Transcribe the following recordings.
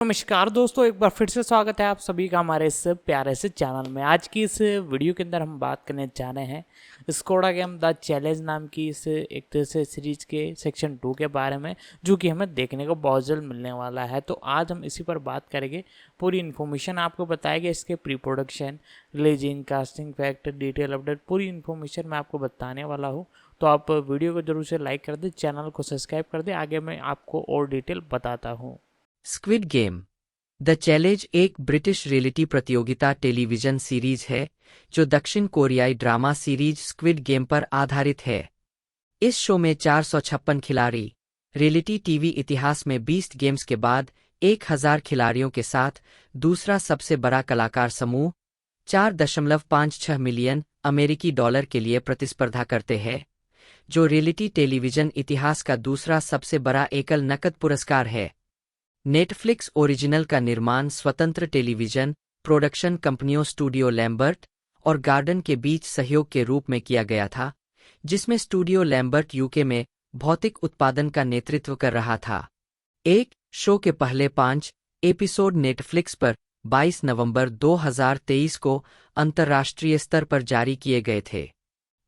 नमस्कार दोस्तों, एक बार फिर से स्वागत है आप सभी का हमारे इस प्यारे से चैनल में। आज की इस वीडियो के अंदर हम बात करने जा रहे हैं स्कोडा गेम द चैलेंज नाम की इस एक तरह से सीरीज के सेक्शन 2 के बारे में, जो कि हमें देखने को बहुत जल्द मिलने वाला है। तो आज हम इसी पर बात करेंगे, पूरी इन्फॉर्मेशन आपको बताएंगे, इसके pre production, releasing, casting fact, detail update, पूरी इन्फॉर्मेशन मैं आपको बताने वाला हूँ। तो आप वीडियो को जरूर से लाइक कर दें, चैनल को सब्सक्राइब कर दें, आगे मैं आपको और डिटेल बताता हूँ। स्क्विड गेम द चैलेंज एक ब्रिटिश रियलिटी प्रतियोगिता टेलीविजन सीरीज है जो दक्षिण कोरियाई ड्रामा सीरीज स्क्विड गेम पर आधारित है। इस शो में 456 खिलाड़ी रियलिटी टीवी इतिहास में 20 गेम्स के बाद 1000 खिलाड़ियों के साथ दूसरा सबसे बड़ा कलाकार समूह 4.56 मिलियन अमेरिकी डॉलर के लिए प्रतिस्पर्धा करते हैं, जो रियलिटी टेलीविजन इतिहास का दूसरा सबसे बड़ा एकल नकद पुरस्कार है। नेटफ्लिक्स ओरिजिनल का निर्माण स्वतंत्र टेलीविजन प्रोडक्शन कंपनियों स्टूडियो लैम्बर्ट और गार्डन के बीच सहयोग के रूप में किया गया था, जिसमें स्टूडियो लैम्बर्ट यूके में भौतिक उत्पादन का नेतृत्व कर रहा था। एक शो के पहले 5 एपिसोड नेटफ्लिक्स पर 22 नवंबर 2023 को अंतर्राष्ट्रीय स्तर पर जारी किए गए थे।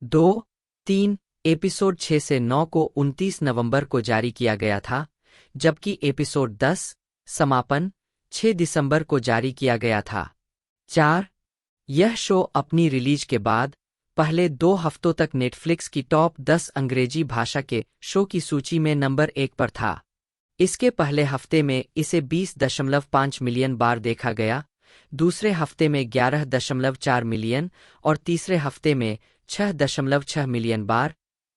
2-3 एपिसोड 6 से 9 को 29 नवंबर को जारी किया गया था, जबकि एपिसोड 10 समापन 6 दिसंबर को जारी किया गया था। 4 यह शो अपनी रिलीज के बाद पहले 2 हफ्तों तक नेटफ्लिक्स की टॉप 10 अंग्रेजी भाषा के शो की सूची में नंबर 1 पर था। इसके पहले हफ्ते में इसे 20.5 मिलियन बार देखा गया, दूसरे हफ्ते में 11.4 मिलियन और तीसरे हफ्ते में 6.6 मिलियन बार।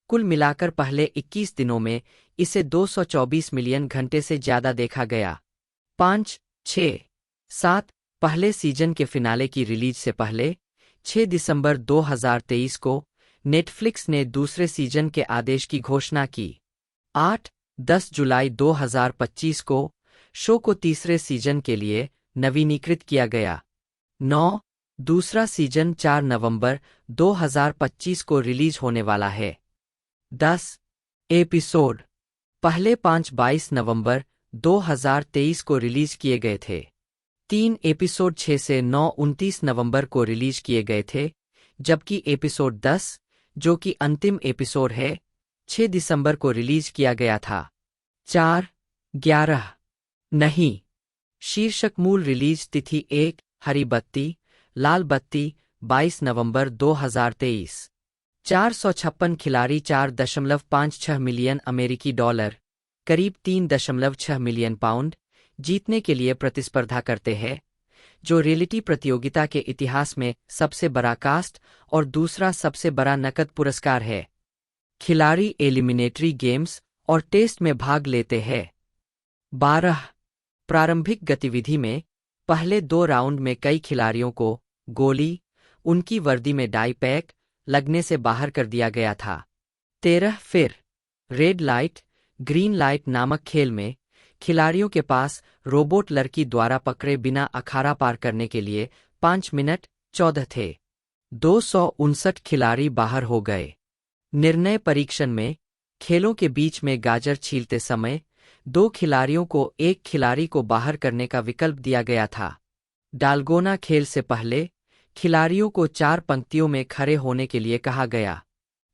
कुल मिलाकर पहले 21 दिनों में इसे 224 मिलियन घंटे से ज्यादा देखा गया। 5, 6, 7 पहले सीजन के फिनाले की रिलीज से पहले 6 दिसंबर 2023 को नेटफ्लिक्स ने दूसरे सीजन के आदेश की घोषणा की। 8-10 जुलाई 2025 को शो को तीसरे सीजन के लिए नवीनीकृत किया गया। 9 दूसरा सीजन 4 नवंबर 2025 को रिलीज होने वाला है। 10 एपिसोड पहले 5 22 नवंबर 2023 को रिलीज किए गए थे। 3 एपिसोड 6 से 9 29 नवंबर को रिलीज किए गए थे, जबकि एपिसोड 10, जो कि अंतिम एपिसोड है, 6 दिसंबर को रिलीज किया गया था। 4-11 नहीं शीर्षक मूल रिलीज तिथि 1 हरी बत्ती लाल बत्ती 22 नवंबर 2023। 456 खिलाड़ी 4.56 मिलियन अमेरिकी डॉलर करीब 3.6 मिलियन पाउंड जीतने के लिए प्रतिस्पर्धा करते हैं, जो रियलिटी प्रतियोगिता के इतिहास में सबसे बड़ा कास्ट और दूसरा सबसे बड़ा नकद पुरस्कार है। खिलाड़ी एलिमिनेटरी गेम्स और टेस्ट में भाग लेते हैं। 12 प्रारंभिक गतिविधि में पहले 2 राउंड में कई खिलाड़ियों को गोली उनकी वर्दी में डाई पैक लगने से बाहर कर दिया गया था। 13 फिर रेड लाइट ग्रीन लाइट नामक खेल में खिलाड़ियों के पास रोबोट लड़की द्वारा पकड़े बिना अखाड़ा पार करने के लिए 5 मिनट 14 थे। 259 खिलाड़ी बाहर हो गए। निर्णय परीक्षण में खेलों के बीच में गाजर छीलते समय 2 खिलाड़ियों को एक खिलाड़ी को बाहर करने का विकल्प दिया गया था। डालगोना खेल से पहले खिलाड़ियों को 4 पंक्तियों में खड़े होने के लिए कहा गया।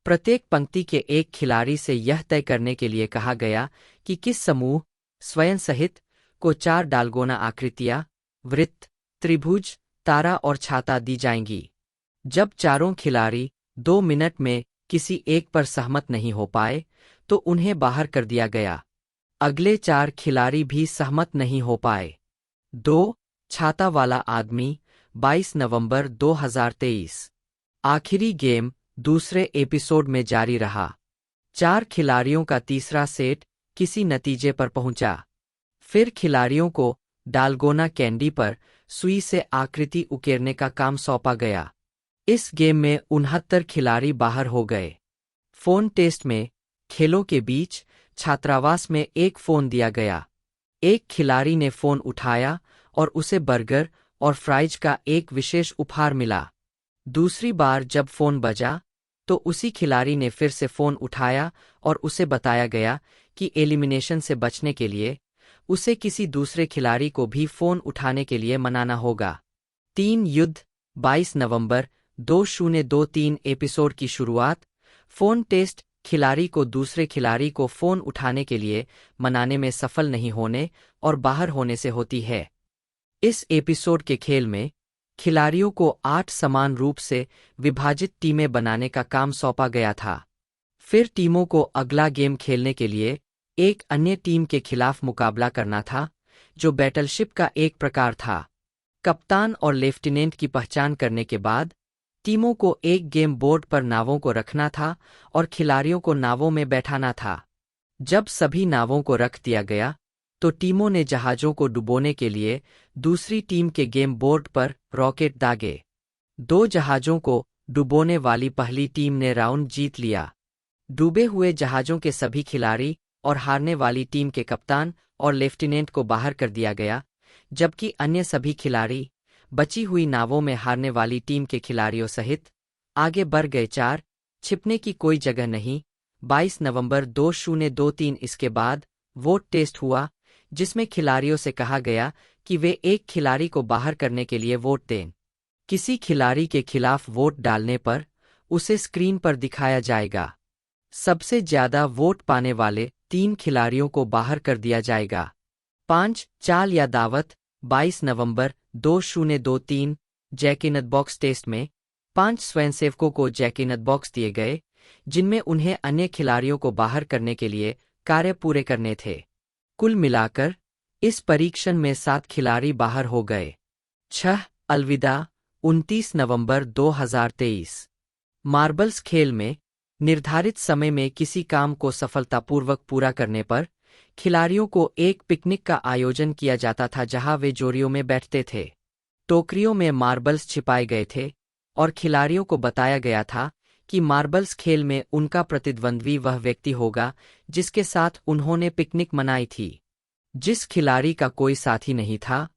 प्रत्येक पंक्ति के एक खिलाड़ी से यह तय करने के लिए कहा गया कि किस समूह स्वयं सहित को 4 डालगोना आकृतियां, वृत्त, त्रिभुज, तारा और छाता दी जाएंगी। जब चारों खिलाड़ी 2 मिनट में किसी एक पर सहमत नहीं हो पाए, तो उन्हें बाहर कर दिया गया। अगले 4 खिलाड़ी भी सहमत नहीं हो पाए। 2 छाता वाला आदमी 22 नवंबर 2023 आखिरी गेम दूसरे एपिसोड में जारी रहा। 4 खिलाड़ियों का तीसरा सेट किसी नतीजे पर पहुंचा। फिर खिलाड़ियों को डालगोना कैंडी पर सुई से आकृति उकेरने का काम सौंपा गया। इस गेम में 69 खिलाड़ी बाहर हो गए। फोन टेस्ट में खेलों के बीच छात्रावास में एक फोन दिया गया। एक खिलाड़ी ने फोन उठाया और उसे बर्गर और फ्राइज का एक विशेष उपहार मिला। दूसरी बार जब फोन बजा, तो उसी खिलाड़ी ने फिर से फोन उठाया और उसे बताया गया कि एलिमिनेशन से बचने के लिए उसे किसी दूसरे खिलाड़ी को भी फोन उठाने के लिए मनाना होगा। 3 युद्ध 22 नवंबर 2023 एपिसोड की शुरुआत फोन टेस्ट खिलाड़ी को दूसरे खिलाड़ी को फोन उठाने के लिए मनाने में सफल नहीं होने और बाहर होने से होती है। इस एपिसोड के खेल में खिलाड़ियों को 8 समान रूप से विभाजित टीमें बनाने का काम सौंपा गया था। फिर टीमों को अगला गेम खेलने के लिए एक अन्य टीम के खिलाफ मुकाबला करना था, जो बैटलशिप का एक प्रकार था। कप्तान और लेफ्टिनेंट की पहचान करने के बाद टीमों को एक गेम बोर्ड पर नावों को रखना था और खिलाड़ियों को नावों में बैठाना था। जब सभी नावों को रख दिया गया तो टीमों ने जहाजों को डुबोने के लिए दूसरी टीम के गेम बोर्ड पर रॉकेट दागे। 2 जहाजों को डुबोने वाली पहली टीम ने राउंड जीत लिया। डूबे हुए जहाजों के सभी खिलाड़ी और हारने वाली टीम के कप्तान और लेफ्टिनेंट को बाहर कर दिया गया, जबकि अन्य सभी खिलाड़ी बची हुई नावों में हारने वाली टीम के खिलाड़ियों सहित आगे बढ़ गए। 4 छिपने की कोई जगह नहीं 22 नवंबर 2023 इसके बाद वोट टेस्ट हुआ, जिसमें खिलाड़ियों से कहा गया कि वे एक खिलाड़ी को बाहर करने के लिए वोट दें। किसी खिलाड़ी के खिलाफ वोट डालने पर उसे स्क्रीन पर दिखाया जाएगा। सबसे ज्यादा वोट पाने वाले 3 खिलाड़ियों को बाहर कर दिया जाएगा। 5 चाल या दावत 22 नवंबर 2023 जैकिनट बॉक्स टेस्ट में 5 स्वयंसेवकों को जैकिनट बॉक्स दिए गए, जिनमें उन्हें अन्य खिलाड़ियों को बाहर करने के लिए कार्य पूरे करने थे। कुल मिलाकर इस परीक्षण में 7 खिलाड़ी बाहर हो गए। 6 अलविदा 29 नवंबर 2023 मार्बल्स खेल में निर्धारित समय में किसी काम को सफलतापूर्वक पूरा करने पर खिलाड़ियों को एक पिकनिक का आयोजन किया जाता था, जहां वे जोड़ियों में बैठते थे। टोकरियों में मार्बल्स छिपाए गए थे और खिलाड़ियों को बताया गया था कि मार्बल्स खेल में उनका प्रतिद्वंद्वी वह व्यक्ति होगा जिसके साथ उन्होंने पिकनिक मनाई थी। जिस खिलाड़ी का कोई साथी नहीं था,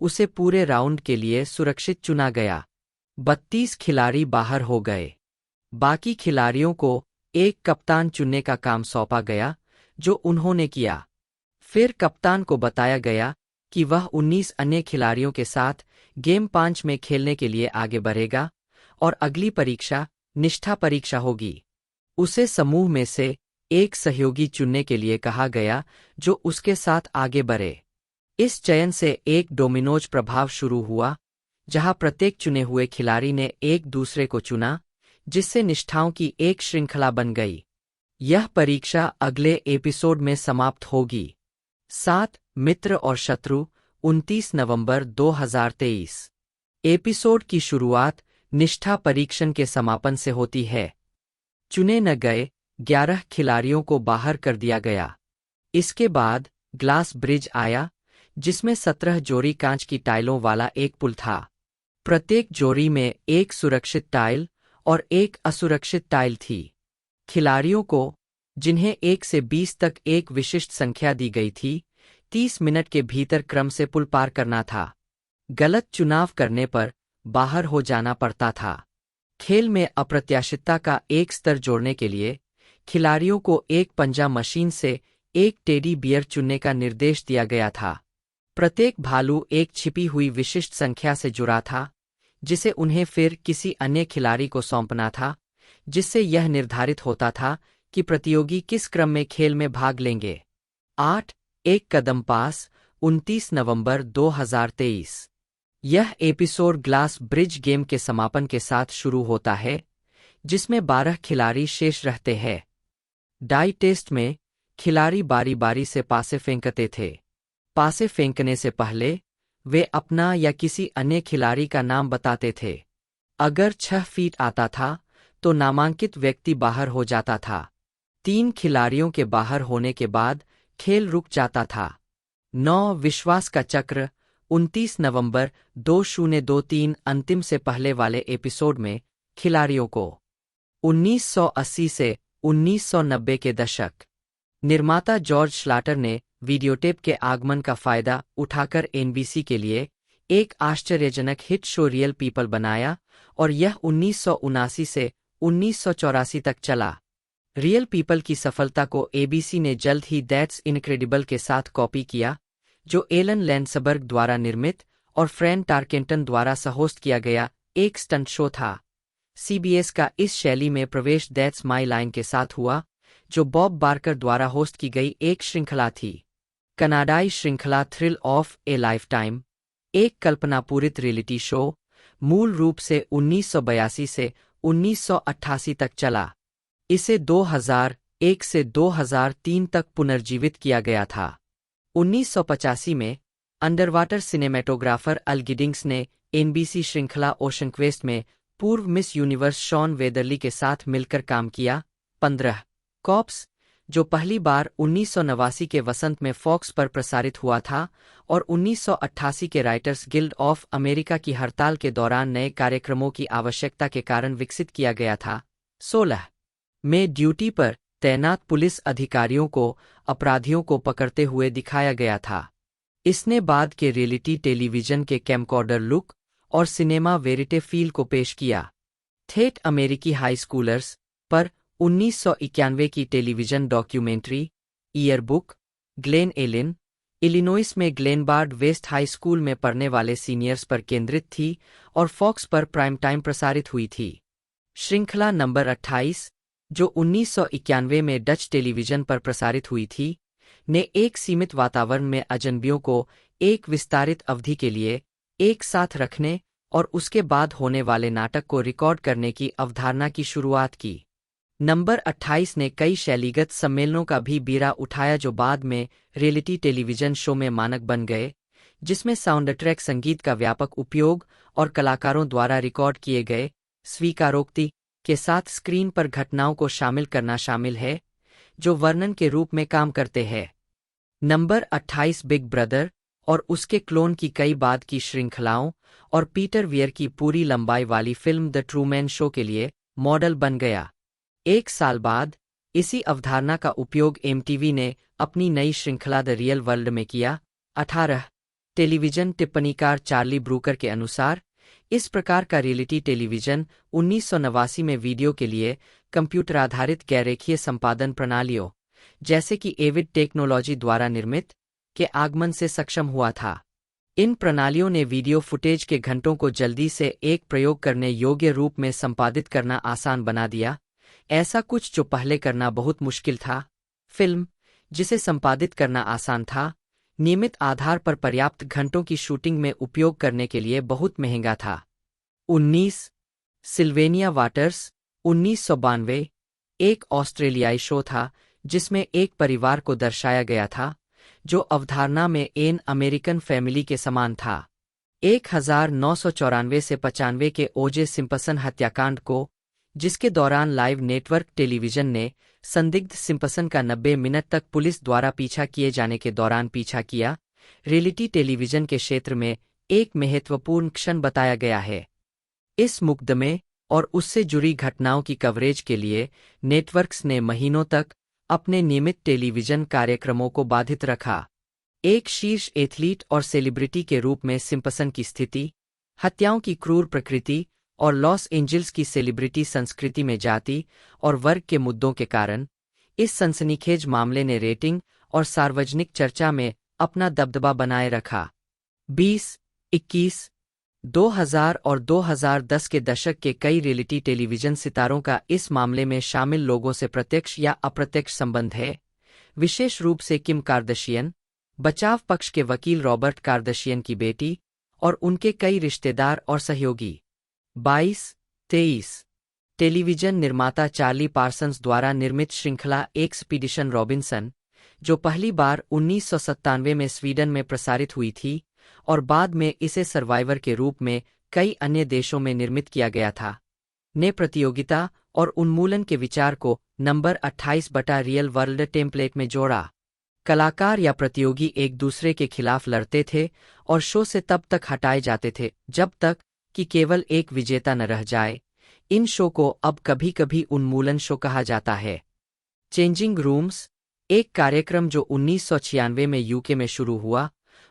उसे पूरे राउंड के लिए सुरक्षित चुना गया। 32 खिलाड़ी बाहर हो गए। बाकी खिलाड़ियों को एक कप्तान चुनने का काम सौंपा गया, जो उन्होंने किया। फिर कप्तान को बताया गया कि वह 19 अन्य खिलाड़ियों के साथ गेम 5 में खेलने के लिए आगे बढ़ेगा और अगली परीक्षा निष्ठा परीक्षा होगी। उसे समूह में से एक सहयोगी चुनने के लिए कहा गया जो उसके साथ आगे बढ़े। इस चयन से एक डोमिनोज प्रभाव शुरू हुआ, जहां प्रत्येक चुने हुए खिलाड़ी ने एक दूसरे को चुना, जिससे निष्ठाओं की एक श्रृंखला बन गई। यह परीक्षा अगले एपिसोड में समाप्त होगी। 7 मित्र और शत्रु 29 नवंबर 2023 एपिसोड की शुरुआत निष्ठा परीक्षण के समापन से होती है। चुने न गए 11 खिलाड़ियों को बाहर कर दिया गया। इसके बाद ग्लास ब्रिज आया, जिसमें 17 जोड़ी कांच की टाइलों वाला एक पुल था। प्रत्येक जोड़ी में एक सुरक्षित टाइल और एक असुरक्षित टाइल थी। खिलाड़ियों को, जिन्हें 1 से 20 तक एक विशिष्ट संख्या दी गई थी, 30 मिनट के भीतर क्रम से पुल पार करना था। गलत चुनाव करने पर बाहर हो जाना पड़ता था। खेल में अप्रत्याशितता का एक स्तर जोड़ने के लिए खिलाड़ियों को एक पंजा मशीन से एक टेडी बियर चुनने का निर्देश दिया गया था। प्रत्येक भालू एक छिपी हुई विशिष्ट संख्या से जुड़ा था, जिसे उन्हें फिर किसी अन्य खिलाड़ी को सौंपना था, जिससे यह निर्धारित होता था कि प्रतियोगी किस क्रम में खेल में भाग लेंगे। 8 एक कदम पास 29 नवंबर 2023 यह एपिसोड ग्लास ब्रिज गेम के समापन के साथ शुरू होता है, जिसमें 12 खिलाड़ी शेष रहते हैं। डाई टेस्ट में खिलाड़ी बारी बारी से पासे फेंकते थे। पासे फेंकने से पहले वे अपना या किसी अन्य खिलाड़ी का नाम बताते थे। अगर 6 फीट आता था तो नामांकित व्यक्ति बाहर हो जाता था। 3 खिलाड़ियों के बाहर होने के बाद खेल रुक जाता था। 9 विश्वास का चक्र 29 नवंबर 2023 अंतिम से पहले वाले एपिसोड में खिलाड़ियों को 1980 से 1990 के दशक निर्माता जॉर्ज श्लाटर ने वीडियोटेप के आगमन का फायदा उठाकर एनबीसी के लिए एक आश्चर्यजनक हिट शो रियल पीपल बनाया और यह 1979 से 1984 तक चला। रियल पीपल की सफलता को एबीसी ने जल्द ही दैट्स इनक्रेडिबल के साथ कॉपी किया, जो एलन लैंडसबर्ग द्वारा निर्मित और फ्रैन टारकेंटन द्वारा सहोस्ट किया गया एक स्टंट शो था। सीबीएस का इस शैली में प्रवेश दैट्स माई लाइन के साथ हुआ, जो बॉब बार्कर द्वारा होस्ट की गई एक श्रृंखला थी। कनाडाई श्रृंखला थ्रिल ऑफ ए लाइफटाइम, एक कल्पनापूरित रियलिटी शो, मूल रूप से 1982 से 1988 तक चला। इसे 2001 से 2003 तक पुनर्जीवित किया गया था। 1985 में अंडरवाटर सिनेमेटोग्राफर अल गिडिंग्स ने एनबीसी श्रृंखला ओशन क्वेस्ट में पूर्व मिस यूनिवर्स शॉन वेदरली के साथ मिलकर काम किया। 15 कॉप्स, जो पहली बार 1989 के वसंत में फॉक्स पर प्रसारित हुआ था और 1988 के राइटर्स गिल्ड ऑफ अमेरिका की हड़ताल के दौरान नए कार्यक्रमों की आवश्यकता के कारण विकसित किया गया था। 16 में ड्यूटी पर तैनात पुलिस अधिकारियों को अपराधियों को पकड़ते हुए दिखाया गया था। इसने बाद के रियलिटी टेलीविजन के कैमकॉर्डर लुक और सिनेमा वेरिटे फील को पेश किया। ठेठ अमेरिकी हाई स्कूलर्स पर 1991 की television documentary yearbook Glen Ellyn, Illinois में ग्लेनबार्ड वेस्ट हाई स्कूल में पढ़ने वाले सीनियर्स पर केंद्रित थी और फॉक्स पर प्राइम टाइम प्रसारित हुई थी। श्रृंखला नंबर 28, जो 1991 में डच टेलीविजन पर प्रसारित हुई थी, ने एक सीमित वातावरण में अजनबियों को एक विस्तारित अवधि के लिए एक साथ रखने और उसके बाद होने वाले नाटक को रिकॉर्ड करने की अवधारणा की शुरुआत की। नंबर 28 ने कई शैलीगत सम्मेलनों का भी बीड़ा उठाया जो बाद में रियलिटी टेलीविजन शो में मानक बन गए, जिसमें साउंड ट्रैक संगीत का व्यापक उपयोग और कलाकारों द्वारा रिकॉर्ड किए गए स्वीकारोक्ति के साथ स्क्रीन पर घटनाओं को शामिल करना शामिल है, जो वर्णन के रूप में काम करते हैं। नंबर 28 बिग ब्रदर और उसके क्लोन की कई बाद की श्रृंखलाओं और पीटर वियर की पूरी लंबाई वाली फिल्म द ट्रूमैन शो के लिए मॉडल बन गया। एक साल बाद इसी अवधारणा का उपयोग एमटीवी ने अपनी नई श्रृंखला द रियल वर्ल्ड में किया। 18 टेलीविजन टिप्पणीकार चार्ली ब्रूकर के अनुसार इस प्रकार का रियलिटी टेलीविजन 1989 में वीडियो के लिए कंप्यूटर आधारित गैररेखीय संपादन प्रणालियों जैसे कि एविड टेक्नोलॉजी द्वारा निर्मित के आगमन से सक्षम हुआ था। इन प्रणालियों ने वीडियो फुटेज के घंटों को जल्दी से एक प्रयोग करने योग्य रूप में संपादित करना आसान बना दिया, ऐसा कुछ जो पहले करना बहुत मुश्किल था। फिल्म, जिसे संपादित करना आसान था, नियमित आधार पर पर्याप्त घंटों की शूटिंग में उपयोग करने के लिए बहुत महंगा था। 19 सिल्वेनिया वाटर्स 1992 एक ऑस्ट्रेलियाई शो था जिसमें एक परिवार को दर्शाया गया था जो अवधारणा में एन अमेरिकन फैमिली के समान था। 1994 से 95 के ओजे सिम्पसन हत्याकांड को, जिसके दौरान लाइव नेटवर्क टेलीविजन ने संदिग्ध सिम्पसन का 90 मिनट तक पुलिस द्वारा पीछा किए जाने के दौरान पीछा किया, रियलिटी टेलीविजन के क्षेत्र में एक महत्वपूर्ण क्षण बताया गया है। इस मुकदमे और उससे जुड़ी घटनाओं की कवरेज के लिए नेटवर्क्स ने महीनों तक अपने नियमित टेलीविजन कार्यक्रमों को बाधित रखा। एक शीर्ष एथलीट और सेलिब्रिटी के रूप में सिम्पसन की स्थिति, हत्याओं की क्रूर प्रकृति और लॉस एंजल्स की सेलिब्रिटी संस्कृति में जाति और वर्ग के मुद्दों के कारण इस सनसनीखेज मामले ने रेटिंग और सार्वजनिक चर्चा में अपना दबदबा बनाए रखा। 20, 21, 2000 और 2010 के दशक के कई रियलिटी टेलीविजन सितारों का इस मामले में शामिल लोगों से प्रत्यक्ष या अप्रत्यक्ष संबंध है, विशेष रूप से किम कार्दशियन, बचाव पक्ष के वकील रॉबर्ट कार्दशियन की बेटी और उनके कई रिश्तेदार और सहयोगी। 22, 23 टेलीविजन निर्माता चार्ली पार्सन्स द्वारा निर्मित श्रृंखला एक्सपीडिशन रॉबिन्सन, जो पहली बार 1997 में स्वीडन में प्रसारित हुई थी और बाद में इसे सर्वाइवर के रूप में कई अन्य देशों में निर्मित किया गया था, ने प्रतियोगिता और उन्मूलन के विचार को नंबर 28 बटा रियल वर्ल्ड टेम्पलेट में जोड़ा। कलाकार या प्रतियोगी एक दूसरे के खिलाफ लड़ते थे और शो से तब तक हटाए जाते थे जब तक कि केवल एक विजेता न रह जाए। इन शो को अब कभी कभी उन्मूलन शो कहा जाता है। चेंजिंग रूम्स, एक कार्यक्रम जो 1996 में यूके में शुरू हुआ,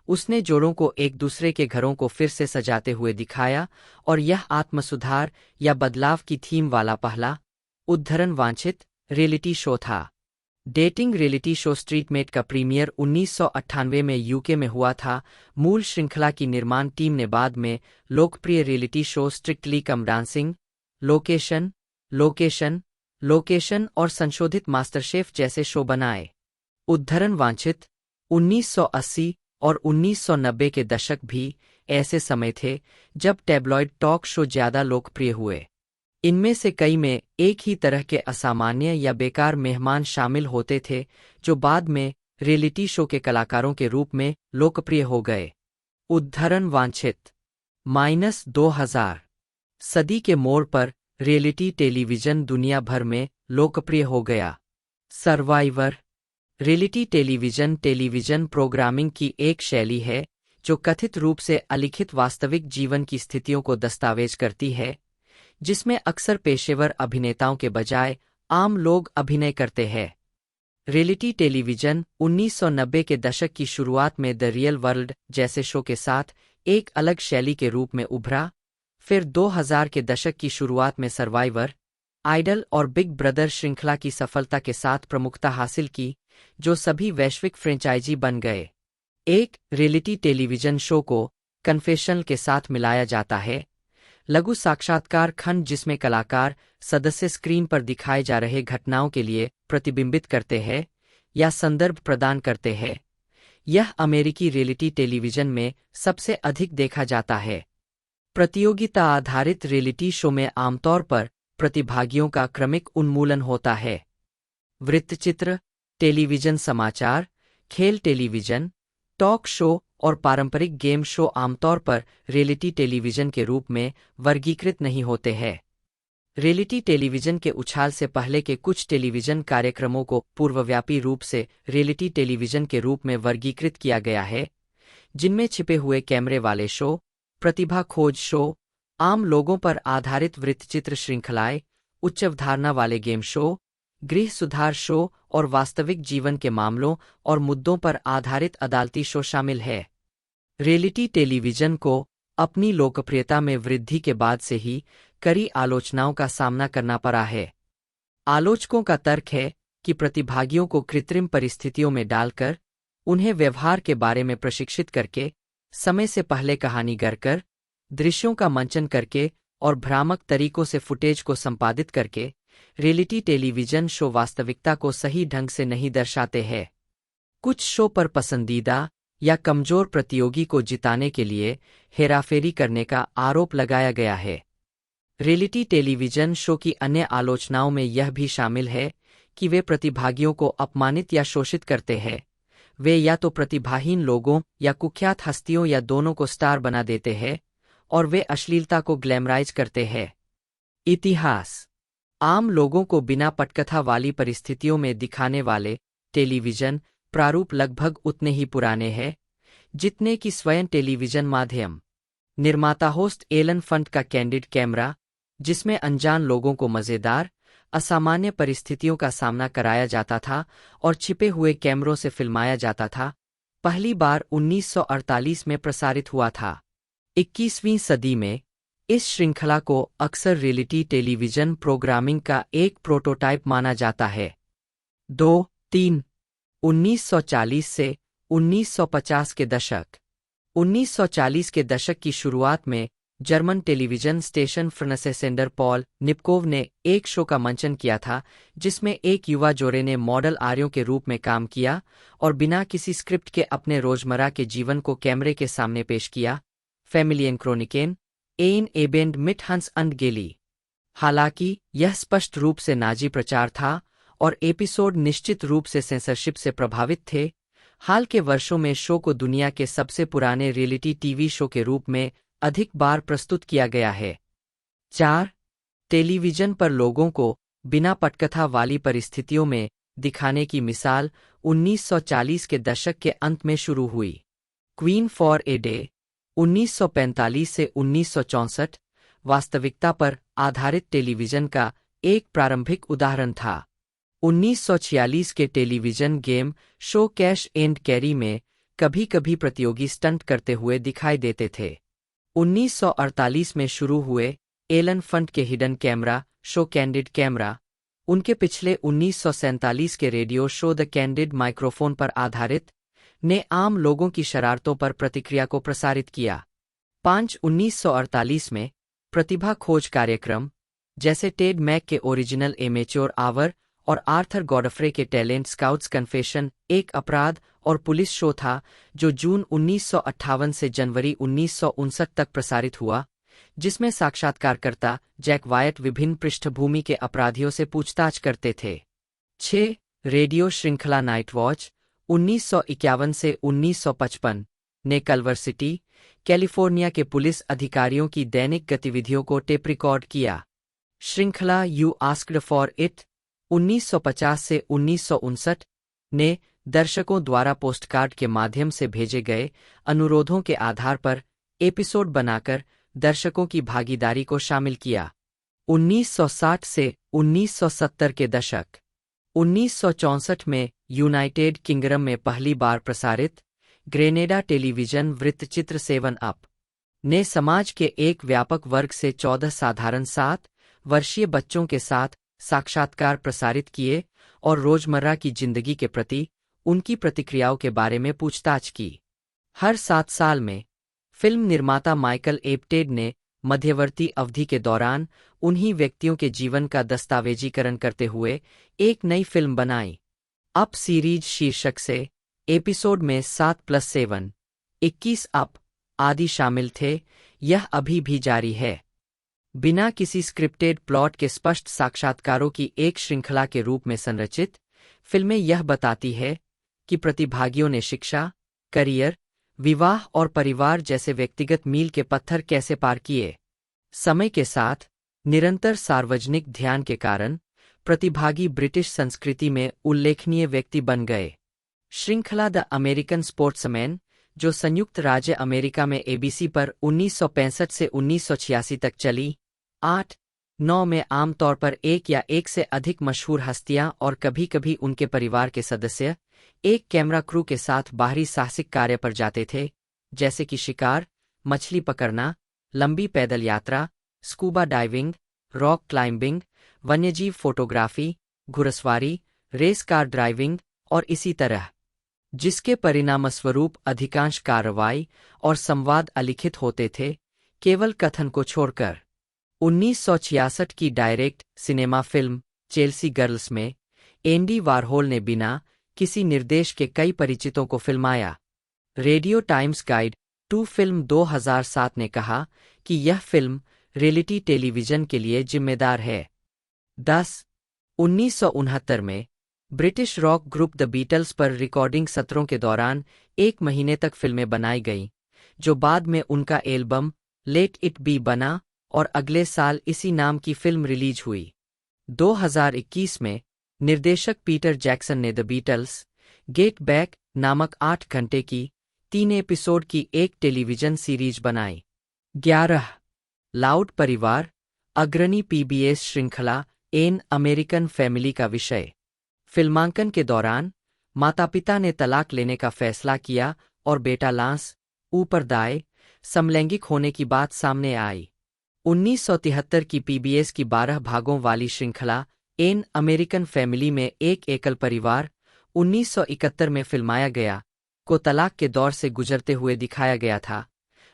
उसने जोड़ों को एक दूसरे के घरों को फिर से सजाते हुए दिखाया और यह आत्मसुधार या बदलाव की थीम वाला पहला उद्धरण वांछित रियलिटी शो था। डेटिंग रियलिटी शो स्ट्रीटमेट का प्रीमियर 1998 में यूके में हुआ था। मूल श्रृंखला की निर्माण टीम ने बाद में लोकप्रिय रियलिटी शो स्ट्रिक्टली कम डांसिंग, लोकेशन लोकेशन लोकेशन और संशोधित मास्टरशेफ जैसे शो बनाए। उद्धरण वांछित 1980 और 1990 के दशक भी ऐसे समय थे जब टैब्लॉइड टॉक शो ज्यादा लोकप्रिय हुए। इनमें से कई में एक ही तरह के असामान्य या बेकार मेहमान शामिल होते थे जो बाद में रियलिटी शो के कलाकारों के रूप में लोकप्रिय हो गए। उद्धरण वांछित -2000 सदी के मोड़ पर रियलिटी टेलीविजन दुनिया भर में लोकप्रिय हो गया। Survivor reality television television programming की एक शैली है जो कथित रूप से अलिखित वास्तविक जीवन की स्थितियों को दस्तावेज करती है, जिसमें अक्सर पेशेवर अभिनेताओं के बजाय आम लोग अभिनय करते हैं। रियलिटी टेलीविजन 1990 के दशक की शुरुआत में द रियल वर्ल्ड जैसे शो के साथ एक अलग शैली के रूप में उभरा। फिर 2000 के दशक की शुरुआत में सर्वाइवर, आइडल और बिग ब्रदर श्रृंखला की सफलता के साथ प्रमुखता हासिल की, जो सभी वैश्विक फ्रेंचाइजी बन गए। एक रियलिटी टेलीविजन शो को कन्फेशनल के साथ मिलाया जाता है, लघु साक्षात्कार खंड जिसमें कलाकार सदस्य स्क्रीन पर दिखाए जा रहे घटनाओं के लिए प्रतिबिंबित करते हैं या संदर्भ प्रदान करते हैं। यह अमेरिकी रियलिटी टेलीविजन में सबसे अधिक देखा जाता है। प्रतियोगिता आधारित रियलिटी शो में आमतौर पर प्रतिभागियों का क्रमिक उन्मूलन होता है। वृत्तचित्र, टेलीविजन समाचार, खेल टेलीविजन, टॉक शो और पारंपरिक गेम शो आमतौर पर रियलिटी टेलीविजन के रूप में वर्गीकृत नहीं होते हैं। रियलिटी टेलीविजन के उछाल से पहले के कुछ टेलीविजन कार्यक्रमों को पूर्वव्यापी रूप से रियलिटी टेलीविजन के रूप में वर्गीकृत किया गया है, जिनमें छिपे हुए कैमरे वाले शो, प्रतिभा खोज शो, आम लोगों पर आधारित वृत्तचित्र श्रृंखलाएं, उच्च अवधारणा वाले गेम शो, गृह सुधार शो और वास्तविक जीवन के मामलों और मुद्दों पर आधारित अदालती शो शामिल है। रियलिटी टेलीविजन को अपनी लोकप्रियता में वृद्धि के बाद से ही कड़ी आलोचनाओं का सामना करना पड़ा है। आलोचकों का तर्क है कि प्रतिभागियों को कृत्रिम परिस्थितियों में डालकर, उन्हें व्यवहार के बारे में प्रशिक्षित करके, समय से पहले कहानी गढ़कर, दृश्यों का मंचन करके और भ्रामक तरीकों से फुटेज को संपादित करके रियलिटी टेलीविजन शो वास्तविकता को सही ढंग से नहीं दर्शाते हैं। कुछ शो पर पसंदीदा या कमजोर प्रतियोगी को जिताने के लिए हेराफेरी करने का आरोप लगाया गया है। रियलिटी टेलीविजन शो की अन्य आलोचनाओं में यह भी शामिल है कि वे प्रतिभागियों को अपमानित या शोषित करते हैं। वे या तो प्रतिभाहीन लोगों या कुख्यात हस्तियों या दोनों को स्टार बना देते हैं, और वे अश्लीलता को ग्लैमराइज करते हैं। इतिहास आम लोगों को बिना पटकथा वाली परिस्थितियों में दिखाने वाले टेलीविजन प्रारूप लगभग उतने ही पुराने हैं जितने कि स्वयं टेलीविजन माध्यम। निर्माता होस्ट एलन फंट का कैंडिड कैमरा, जिसमें अनजान लोगों को मजेदार, असामान्य परिस्थितियों का सामना कराया जाता था और छिपे हुए कैमरों से फिल्माया जाता था, पहली बार 1948 में प्रसारित हुआ था। 21वीं सदी में इस श्रृंखला को अक्सर रियलिटी टेलीविजन प्रोग्रामिंग का एक प्रोटोटाइप माना जाता है। 2-3 1940 से 1950 के दशक 1940 के दशक की शुरुआत में जर्मन टेलीविजन स्टेशन फ्रनसेसेंडर पॉल निपकोव ने एक शो का मंचन किया था जिसमें एक युवा जोड़े ने मॉडल आर्यों के रूप में काम किया और बिना किसी स्क्रिप्ट के अपने रोजमर्रा के जीवन को कैमरे के सामने पेश किया। फैमिलियन क्रोनिकेन एन एबेंड मिट हंस अंड गेली। हालांकि यह स्पष्ट रूप से नाजी प्रचार था और एपिसोड निश्चित रूप से सेंसरशिप से प्रभावित थे, हाल के वर्षों में शो को दुनिया के सबसे पुराने रियलिटी टीवी शो के रूप में अधिक बार प्रस्तुत किया गया है। 4. टेलीविजन पर लोगों को बिना पटकथा वाली परिस्थितियों में दिखाने की मिसाल 1940 के दशक के अंत में शुरू हुई। क्वीन फॉर ए डे 1945 से 1964 वास्तविकता पर आधारित टेलीविजन का एक प्रारंभिक उदाहरण था। 1946 के television game show cash and carry में कभी कभी प्रतियोगी स्टंट करते हुए दिखाई देते थे। 1948 में शुरू हुए एलन फंट के hidden camera show candid camera उनके पिछले 1947 के radio show the candid microphone पर आधारित ने आम लोगों की शरारतों पर प्रतिक्रिया को प्रसारित किया। 1948 में प्रतिभा खोज कार्यक्रम जैसे टेड मैक के ओरिजिनल एमेच्योर आवर और आर्थर गॉडफ्रे के टैलेंट स्काउट्स कन्फेशन एक अपराध और पुलिस शो था जो जून 1958 से जनवरी 1959 तक प्रसारित हुआ, जिसमें साक्षात्कारकर्ता जैक वायट विभिन्न पृष्ठभूमि के अपराधियों से पूछताछ करते थे। 6. रेडियो श्रृंखला नाइट वॉच 1951 से 1955 ने कल्वर सिटी, कैलिफोर्निया के पुलिस अधिकारियों की दैनिक गतिविधियों को टेप रिकॉर्ड किया। श्रृंखला यू आस्क्ड फॉर इट 1950 से 1959 ने दर्शकों द्वारा पोस्टकार्ड के माध्यम से भेजे गए अनुरोधों के आधार पर एपिसोड बनाकर दर्शकों की भागीदारी को शामिल किया। 1960 से 1970 के दशक 1964 में यूनाइटेड किंगडम में पहली बार प्रसारित ग्रेनेडा टेलीविजन वृत्तचित्र 7 अप ने समाज के एक व्यापक वर्ग से 14 साधारण 7 वर्षीय बच्चों के साथ साक्षात्कार प्रसारित किए और रोजमर्रा की जिंदगी के प्रति उनकी प्रतिक्रियाओं के बारे में पूछताछ की। हर 7 साल में फिल्म निर्माता माइकल एप्टेड ने मध्यवर्ती अवधि के दौरान उन्हीं व्यक्तियों के जीवन का दस्तावेजीकरण करते हुए एक नई फिल्म बनाई। अप सीरीज शीर्षक से एपिसोड में 7+7, 21 अप आदि शामिल थे। यह अभी भी जारी है। बिना किसी स्क्रिप्टेड प्लॉट के स्पष्ट साक्षात्कारों की एक श्रृंखला के रूप में संरचित, फिल्में यह बताती है कि प्रतिभागियों ने शिक्षा, करियर, विवाह और परिवार जैसे व्यक्तिगत मील के पत्थर कैसे पार किए। समय के साथ निरंतर सार्वजनिक ध्यान के कारण प्रतिभागी ब्रिटिश संस्कृति में उल्लेखनीय व्यक्ति बन गए। श्रृंखला द अमेरिकन स्पोर्ट्समैन, जो संयुक्त राज्य अमेरिका में एबीसी पर 1965 से 1986 तक चली, 8-9 में आमतौर पर एक या एक से अधिक मशहूर हस्तियां और कभी-कभी उनके परिवार के सदस्य एक कैमरा क्रू के साथ बाहरी साहसिक कार्य पर जाते थे, जैसे कि शिकार, मछली पकड़ना, लंबी पैदल यात्रा, स्कूबा डाइविंग, रॉक क्लाइंबिंग, वन्यजीव फोटोग्राफी, घुड़सवारी, रेस कार ड्राइविंग और इसी तरह, जिसके परिणामस्वरूप अधिकांश कार्रवाई और संवाद अलिखित होते थे, केवल कथन को छोड़कर। 1966 की direct cinema film Chelsea Girls में एंडी वारहोल ने बिना किसी निर्देश के कई परिचितों को फिल्माया। Radio Times guide to film 2007 ने कहा कि यह फिल्म रियलिटी टेलीविजन के लिए जिम्मेदार है। 10. 1969 में British rock group the Beatles पर रिकॉर्डिंग सत्रों के दौरान 1 महीने तक फिल्में बनाई गईं, जो बाद में उनका एल्बम लेट इट बी बना और अगले साल इसी नाम की फिल्म रिलीज हुई। 2021 में निर्देशक पीटर जैक्सन ने द बीटल्स गेट बैक नामक 8 घंटे की 3 एपिसोड की एक टेलीविजन सीरीज बनाई। 11. लाउड परिवार, अग्रणी पीबीएस श्रृंखला एन अमेरिकन फैमिली का विषय। फिल्मांकन के दौरान माता-पिता ने तलाक लेने का फैसला किया और बेटा लांस ऊपरदाय समलैंगिक होने की बात सामने आई। 1973 की पीबीएस की 12 भागों वाली श्रृंखला एन अमेरिकन फैमिली में एक एकल परिवार 1971 में फिल्माया गया को तलाक के दौर से गुजरते हुए दिखाया गया था।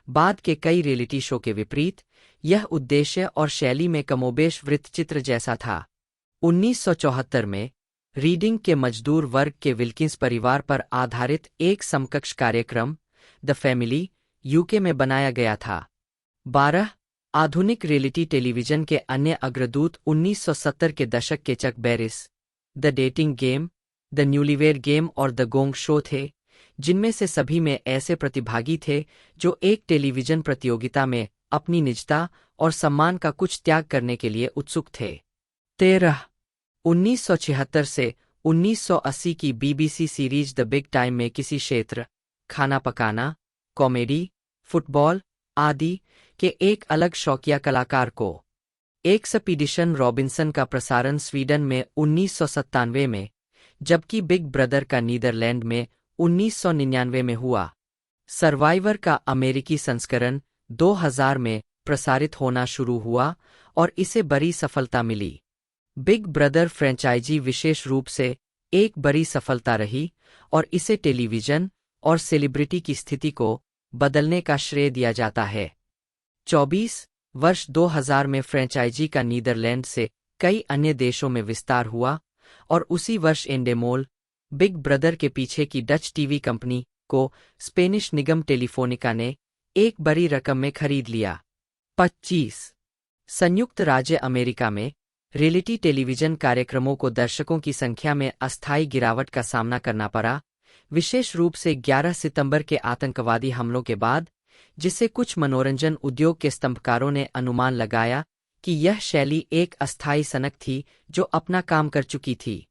बाद के कई रियलिटी शो के विपरीत, यह उद्देश्य और शैली में कमोबेश वृत्तचित्र जैसा था। 1974 में रीडिंग के मजदूर वर्ग के विल्किंस परिवार पर आधारित एक समकक्ष कार्यक्रम द फैमिली यूके में बनाया गया था। 12. आधुनिक रियलिटी टेलीविजन के अन्य अग्रदूत 1970 के दशक के Chuck Barris, The Dating Game, The Newlywed Game और द गोंग शो थे, जिनमें से सभी में ऐसे प्रतिभागी थे जो एक टेलीविजन प्रतियोगिता में अपनी निजता और सम्मान का कुछ त्याग करने के लिए उत्सुक थे। 13. 1976 से 1980 की BBC series the big time में किसी क्षेत्र, खाना पकाना, कॉमेडी, फुटबॉल आदि के एक अलग शौकिया कलाकार को। एक्सपीडिशन रॉबिन्सन का प्रसारण स्वीडन में 1997 में, जबकि बिग ब्रदर का नीदरलैंड में 1999 में हुआ। सर्वाइवर का अमेरिकी संस्करण 2000 में प्रसारित होना शुरू हुआ और इसे बड़ी सफलता मिली। बिग ब्रदर फ्रेंचाइजी विशेष रूप से एक बड़ी सफलता रही और इसे टेलीविजन और सेलिब्रिटी की स्थिति को बदलने का श्रेय दिया जाता है। 24 वर्ष 2000 में फ्रेंचाइजी का नीदरलैंड से कई अन्य देशों में विस्तार हुआ और उसी वर्ष एंडेमोल, बिग ब्रदर के पीछे की डच टीवी कंपनी, को स्पेनिश निगम टेलीफोनिका ने एक बड़ी रकम में खरीद लिया। 25 संयुक्त राज्य अमेरिका में रियलिटी टेलीविजन कार्यक्रमों को दर्शकों की संख्या में अस्थायी गिरावट का सामना करना पड़ा, विशेष रूप से 11 सितंबर के आतंकवादी हमलों के बाद, जिससे कुछ मनोरंजन उद्योग के स्तंभकारों ने अनुमान लगाया कि यह शैली एक अस्थायी सनक थी जो अपना काम कर चुकी थी।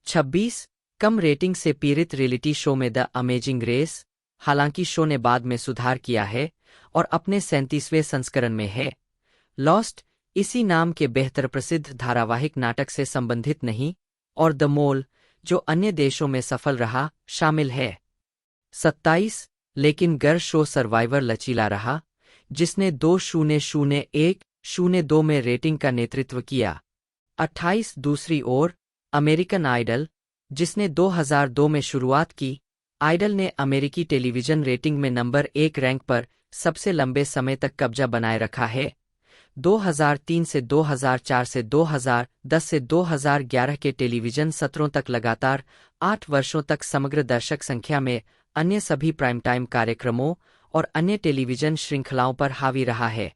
26 कम रेटिंग से पीड़ित रियलिटी शो में द अमेजिंग रेस, हालांकि शो ने बाद में सुधार किया है और अपने 37वें संस्करण में है। लॉस्ट इसी नाम के बेहतर प्रसिद्ध धारावाहिक नाटक से संबंधित नहीं, और द मोल, जो अन्य देशों में सफल रहा, शामिल है। 27 लेकिन गर शो सर्वाइवर लचीला रहा, जिसने 2001-02 में रेटिंग का नेतृत्व किया। 28 दूसरी ओर अमेरिकन आइडल, जिसने 2002 में शुरुआत की, आइडल ने अमेरिकी टेलीविजन रेटिंग में नंबर 1 रैंक पर सबसे लंबे समय तक कब्जा बनाए रखा है। 2003 से 2004 से 2010 से 2011 के टेलीविजन सत्रों तक लगातार 8 वर्षों तक समग्र दर्शक संख्या में अन्य सभी प्राइम टाइम कार्यक्रमों और अन्य टेलीविजन श्रृंखलाओं पर हावी रहा है।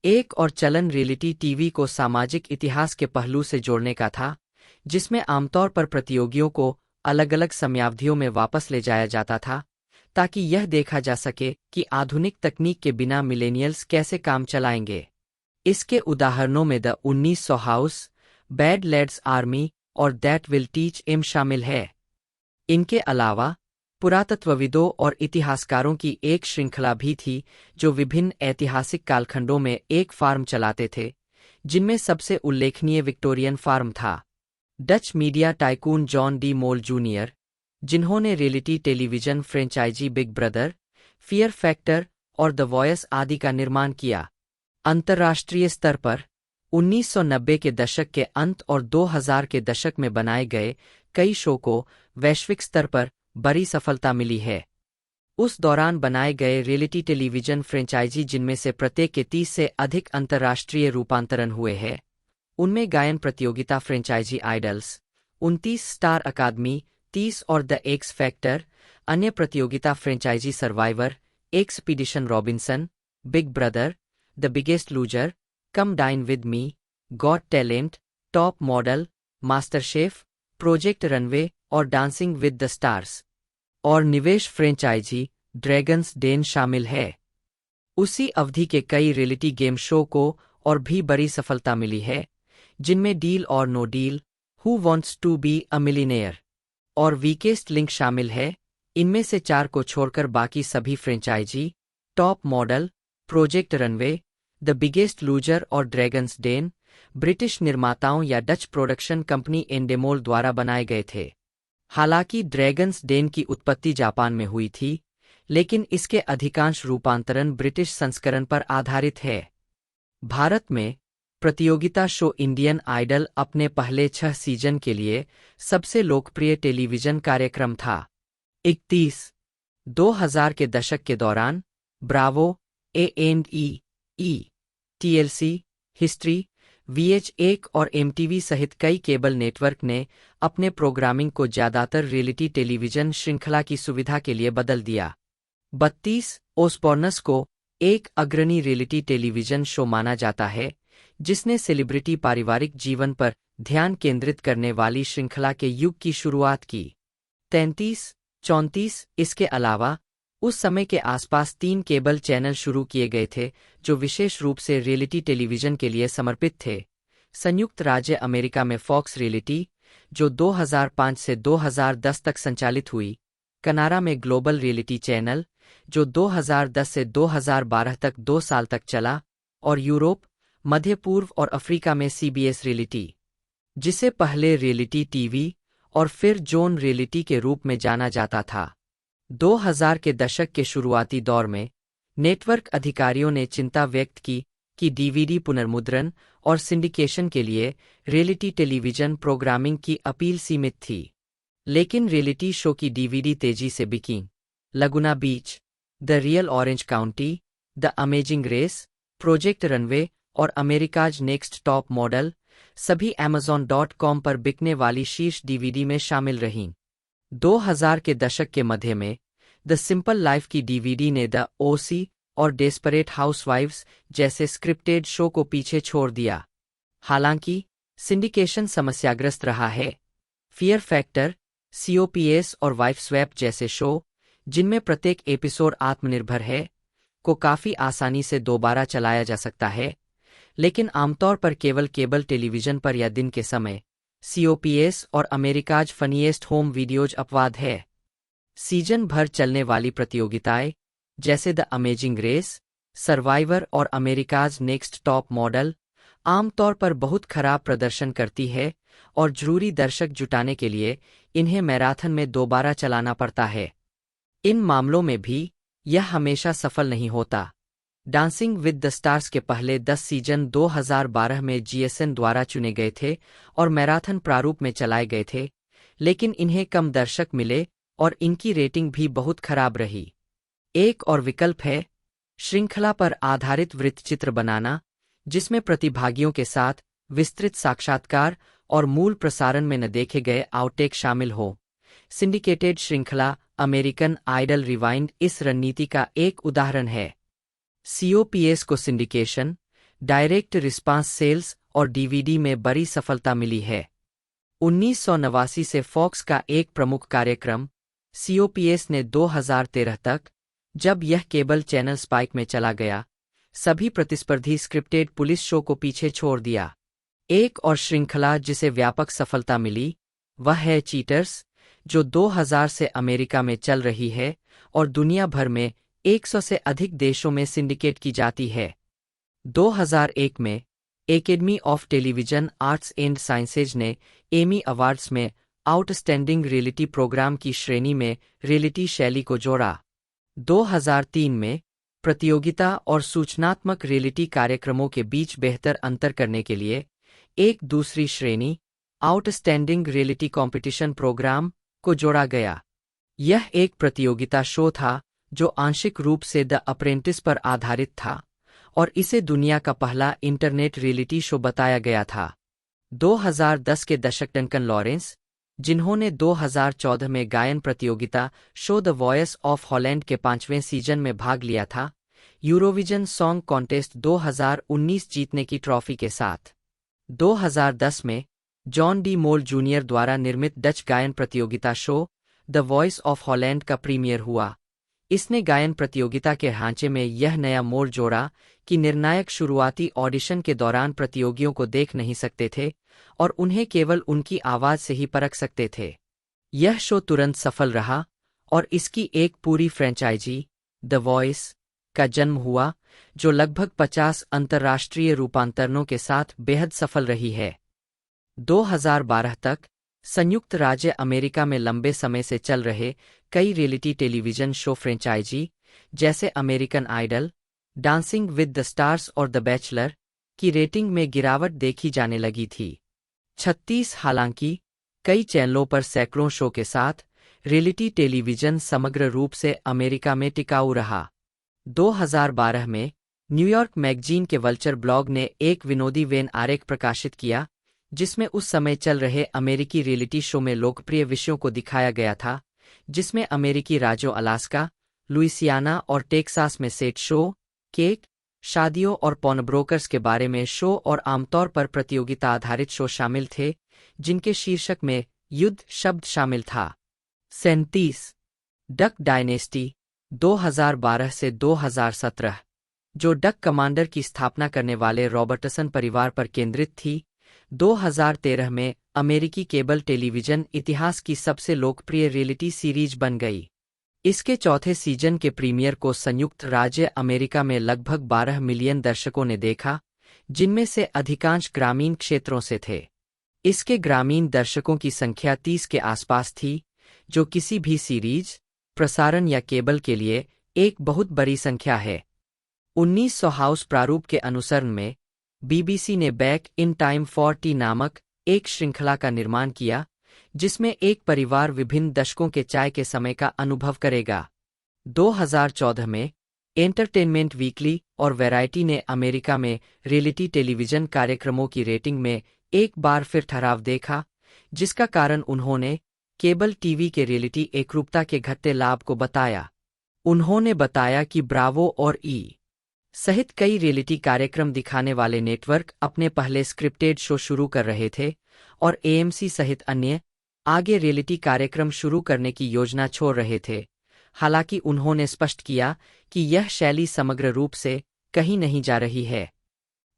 एक और चलन रियलिटी टीवी को सामाजिक इतिहास के पहलू से जोड़ने का था, जिसमें आमतौर पर प्रतियोगियों को अलग-अलग समयावधियों में वापस ले जाया जाता था, ताकि यह देखा जा सके कि आधुनिक तकनीक के बिना मिलेनियल्स कैसे काम चलाएंगे। इसके उदाहरणों में the 1900 house, bad leads army और दैट विल टीच एम शामिल है। इनके अलावा पुरातत्वविदों और इतिहासकारों की एक श्रृंखला भी थी जो विभिन्न ऐतिहासिक कालखंडों में एक फार्म चलाते थे, जिनमें सबसे उल्लेखनीय विक्टोरियन फार्म था। Dutch media tycoon John de Mol Junior, जिन्होंने reality television franchise Big Brother, Fear Factor और द वॉयस आदि का निर्माण किया। अंतर्राष्ट्रीय स्तर पर 1990 के दशक के अंत और 2000 के दशक में बनाए गए कई शो को वैश्विक स्तर पर बड़ी सफलता मिली है। उस दौरान बनाए गए रियलिटी टेलीविजन फ्रेंचाइजी, जिनमें से प्रत्येक के 30 से अधिक अंतर्राष्ट्रीय रूपांतरण हुए हैं, उनमें गायन प्रतियोगिता फ्रेंचाइजी आइडल्स, 29 स्टार अकादमी 30 और द एक्स फैक्टर, अन्य प्रतियोगिता franchise Survivor, Expedition Robinson, Big Brother, the Biggest Loser, Come Dine with Me, Got Talent, Top Model, Master Chef, Project Runway और डांसिंग विद द स्टार्स, और निवेश franchise dragons Dane शामिल है। उसी अवधि के कई रियलिटी गेम शो को और भी बड़ी सफलता मिली है, जिनमें डील और No Deal, Who Wants to Be a Millionaire और वीकेस्ट लिंक शामिल है। इनमें से 4 को छोड़कर बाकी सभी franchise, Top Model, Project Runway, the Biggest Loser और ड्रैगन्स डेन, ब्रिटिश निर्माताओं या डच प्रोडक्शन कंपनी एंडेमोल द्वारा बनाए गए थे। हालांकि ड्रैगन्स डेन की उत्पत्ति जापान में हुई थी, लेकिन इसके अधिकांश रूपांतरण ब्रिटिश संस्करण पर आधारित है। भारत में प्रतियोगिता शो इंडियन आइडल अपने पहले 6 सीजन के लिए सबसे लोकप्रिय टेलीविजन कार्यक्रम था। 31 2000 के दशक के दौरान ब्रावो, ए&ई, टीएलसी, हिस्ट्री, VH1 और MTV सहित कई केबल नेटवर्क ने अपने प्रोग्रामिंग को ज्यादातर रियलिटी टेलीविजन श्रृंखला की सुविधा के लिए बदल दिया। 32 ओस्बॉर्नस को एक अग्रणी रियलिटी टेलीविजन शो माना जाता है, जिसने सेलिब्रिटी पारिवारिक जीवन पर ध्यान केंद्रित करने वाली श्रृंखला के युग की शुरुआत की। 33-34 इसके अलावा उस समय के आसपास 3 केबल चैनल शुरू किए गए थे जो विशेष रूप से रियलिटी टेलीविजन के लिए समर्पित थे। संयुक्त राज्य अमेरिका में फॉक्स रियलिटी, जो 2005 से 2010 तक संचालित हुई, कनाडा में ग्लोबल रियलिटी चैनल, जो 2010 से 2012 तक 2 साल तक चला, और यूरोप, मध्य पूर्व और अफ्रीका में CBS रियलिटी, जिसे पहले रियलिटी टीवी और फिर जोन रियलिटी के रूप में जाना जाता था। 2000 के दशक के शुरुआती दौर में नेटवर्क अधिकारियों ने चिंता व्यक्त की कि डीवीडी पुनर्मुद्रण और सिंडिकेशन के लिए रियलिटी टेलीविजन प्रोग्रामिंग की अपील सीमित थी। लेकिन रियलिटी शो की डीवीडी तेजी से बिकी। Laguna Beach, The Real Orange County, The Amazing Race, Project Runway और अमेरिकाज नेक्स्ट टॉप मॉडल सभी Amazon.com पर बिकने वाली शीर्ष डीवीडी में शामिल रहीं। 2000 के दशक के मध्य में द सिंपल लाइफ की डीवीडी ने द ओसी और डेस्परेट हाउसवाइव्स जैसे स्क्रिप्टेड शो को पीछे छोड़ दिया। हालांकि सिंडिकेशन समस्याग्रस्त रहा है। फियर फैक्टर, COPS और वाइफ स्वैप जैसे शो, जिनमें प्रत्येक एपिसोड आत्मनिर्भर है, को काफी आसानी से दोबारा चलाया जा सकता है, लेकिन आमतौर पर केवल केबल टेलीविजन पर या दिन के समय। COPS और अमेरिकाज फनीएस्ट होम वीडियोज अपवाद है। सीजन भर चलने वाली प्रतियोगिताएं जैसे द अमेजिंग रेस, सर्वाइवर और अमेरिकाज नेक्स्ट टॉप मॉडल आमतौर पर बहुत खराब प्रदर्शन करती है और जरूरी दर्शक जुटाने के लिए इन्हें मैराथन में दोबारा चलाना पड़ता है। इन मामलों में भी यह हमेशा सफल नहीं होता। डांसिंग विद द स्टार्स के पहले 10 सीजन 2012 में GSN द्वारा चुने गए थे और मैराथन प्रारूप में चलाए गए थे, लेकिन इन्हें कम दर्शक मिले और इनकी रेटिंग भी बहुत खराब रही। एक और विकल्प है श्रृंखला पर आधारित वृत्तचित्र बनाना, जिसमें प्रतिभागियों के साथ विस्तृत साक्षात्कार और मूल प्रसारण में न देखे गए आउटेक शामिल हो। सिंडिकेटेड श्रृंखला अमेरिकन आइडल रिवाइंड इस रणनीति का एक उदाहरण है। COPS को सिंडिकेशन, डायरेक्ट रिस्पांस सेल्स और डीवीडी में बड़ी सफलता मिली है। 1989 से फॉक्स का एक प्रमुख कार्यक्रम COPS ने 2013 तक, जब यह केबल चैनल स्पाइक में चला गया, सभी प्रतिस्पर्धी स्क्रिप्टेड पुलिस शो को पीछे छोड़ दिया। एक और श्रृंखला जिसे व्यापक सफलता मिली वह है चीटर्स, जो 2000 से अमेरिका में चल रही है और दुनिया भर में 100 से अधिक देशों में सिंडिकेट की जाती है। 2001 में academy of television arts and sciences ने एमी अवार्ड्स में आउटस्टैंडिंग रियलिटी प्रोग्राम की श्रेणी में रियलिटी शैली को जोड़ा। 2003 में प्रतियोगिता और सूचनात्मक रियलिटी कार्यक्रमों के बीच बेहतर अंतर करने के लिए एक दूसरी श्रेणी, आउटस्टैंडिंग रियलिटी कॉम्पिटिशन प्रोग्राम, को जोड़ा गया। यह एक प्रतियोगिता शो था जो आंशिक रूप से द अप्रेंटिस पर आधारित था और इसे दुनिया का पहला इंटरनेट रियलिटी शो बताया गया था। 2010 के दशक डंकन लॉरेंस, जिन्होंने 2014 में गायन प्रतियोगिता show the voice of Holland के 5वें सीजन में भाग लिया था, यूरोविजन सॉन्ग कॉन्टेस्ट 2019 जीतने की ट्रॉफी के साथ। 2010 में जॉन डी मोल जूनियर द्वारा निर्मित डच गायन प्रतियोगिता show the voice of Holland का प्रीमियर हुआ। इसने गायन प्रतियोगिता के ढांचे में यह नया मोड़ जोड़ा कि निर्णायक शुरुआती ऑडिशन के दौरान प्रतियोगियों को देख नहीं सकते थे और उन्हें केवल उनकी आवाज से ही परख सकते थे। यह शो तुरंत सफल रहा और इसकी एक पूरी फ्रेंचाइजी, द वॉइस, का जन्म हुआ, जो लगभग 50 अंतर्राष्ट्रीय रूपांतरणों के साथ बेहद सफल रही है। 2012 तक संयुक्त राज्य अमेरिका में लंबे समय से चल रहे कई रियलिटी टेलीविजन शो फ्रेंचाइजी जैसे American Idol, Dancing with the Stars और द बैचलर की रेटिंग में गिरावट देखी जाने लगी थी। 36 हालांकि कई चैनलों पर सैकड़ों शो के साथ रियलिटी टेलीविजन समग्र रूप से अमेरिका में टिकाऊ रहा। 2012 में न्यूयॉर्क मैगजीन के वल्चर ब्लॉग ने एक विनोदी वेन आरेख प्रकाशित किया जिसमें उस समय चल रहे अमेरिकी रियलिटी शो में लोकप्रिय विषयों को दिखाया गया था, जिसमें अमेरिकी राज्यों अलास्का, लुइसियाना और टेक्सास में सेट शो, केक, शादियों और पॉनब्रोकर्स के बारे में शो और आमतौर पर प्रतियोगिता आधारित शो शामिल थे, जिनके शीर्षक में युद्ध शब्द शामिल था। 37 डक डायनेस्टी 2012 से 2017, जो डक कमांडर की स्थापना करने वाले रॉबर्टसन परिवार पर केंद्रित थी, 2013 में अमेरिकी केबल टेलीविजन इतिहास की सबसे लोकप्रिय रियलिटी सीरीज बन गई। इसके चौथे सीजन के प्रीमियर को संयुक्त राज्य अमेरिका में लगभग 12 मिलियन दर्शकों ने देखा, जिनमें से अधिकांश ग्रामीण क्षेत्रों से थे। इसके ग्रामीण दर्शकों की संख्या 30 के आसपास थी, जो किसी भी सीरीज, प्रसारण या केबल के लिए एक बहुत बड़ी संख्या है। 1900 हाउस प्रारूप के अनुसरण में बीबीसी ने back in time for T नामक एक श्रृंखला का निर्माण किया, जिसमें एक परिवार विभिन्न दशकों के चाय के समय का अनुभव करेगा। 2014 में एंटरटेनमेंट वीकली और वैरायटी ने अमेरिका में रियलिटी टेलीविजन कार्यक्रमों की रेटिंग में एक बार फिर ठहराव देखा, जिसका कारण उन्होंने केबल टीवी के रियलिटी एकरूपता के घटते लाभ को बताया। उन्होंने बताया कि ब्रावो और ई सहित कई रियलिटी कार्यक्रम दिखाने वाले नेटवर्क अपने पहले स्क्रिप्टेड शो शुरू कर रहे थे और एएमसी सहित अन्य आगे रियलिटी कार्यक्रम शुरू करने की योजना छोड़ रहे थे। हालांकि उन्होंने स्पष्ट किया कि यह शैली समग्र रूप से कहीं नहीं जा रही है।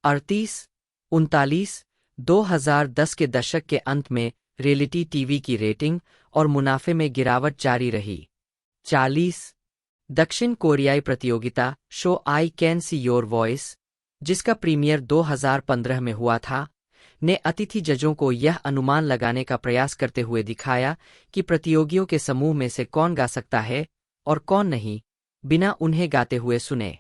38-39 2010 के दशक के अंत में रियलिटी टीवी की रेटिंग और मुनाफे में गिरावट जारी रही। 40 दक्षिण कोरियाई प्रतियोगिता show I Can See Your voice, जिसका प्रीमियर 2015 में हुआ था, ने अतिथि जजों को यह अनुमान लगाने का प्रयास करते हुए दिखाया कि प्रतियोगियों के समूह में से कौन गा सकता है और कौन नहीं, बिना उन्हें गाते हुए सुने।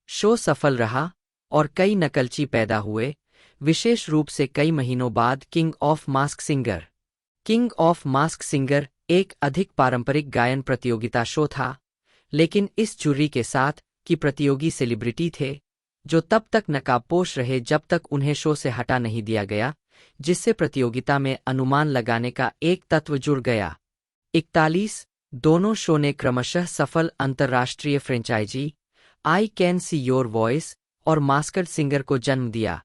शो सफल रहा और कई नकलची पैदा हुए, विशेष रूप से कई महीनों बाद king of mask singer. King of mask singer एक अधिक पारंपरिक गायन प्रतियोगिता शो था, लेकिन इस जुर्री के साथ कि प्रतियोगी सेलिब्रिटी थे, जो तब तक नकाबपोश रहे जब तक उन्हें शो से हटा नहीं दिया गया, जिससे प्रतियोगिता में अनुमान लगाने का एक तत्व जुड़ गया। 41 दोनों शो ने क्रमशः सफल अंतर्राष्ट्रीय franchise I Can See Your Voice और मास्कड सिंगर को जन्म दिया।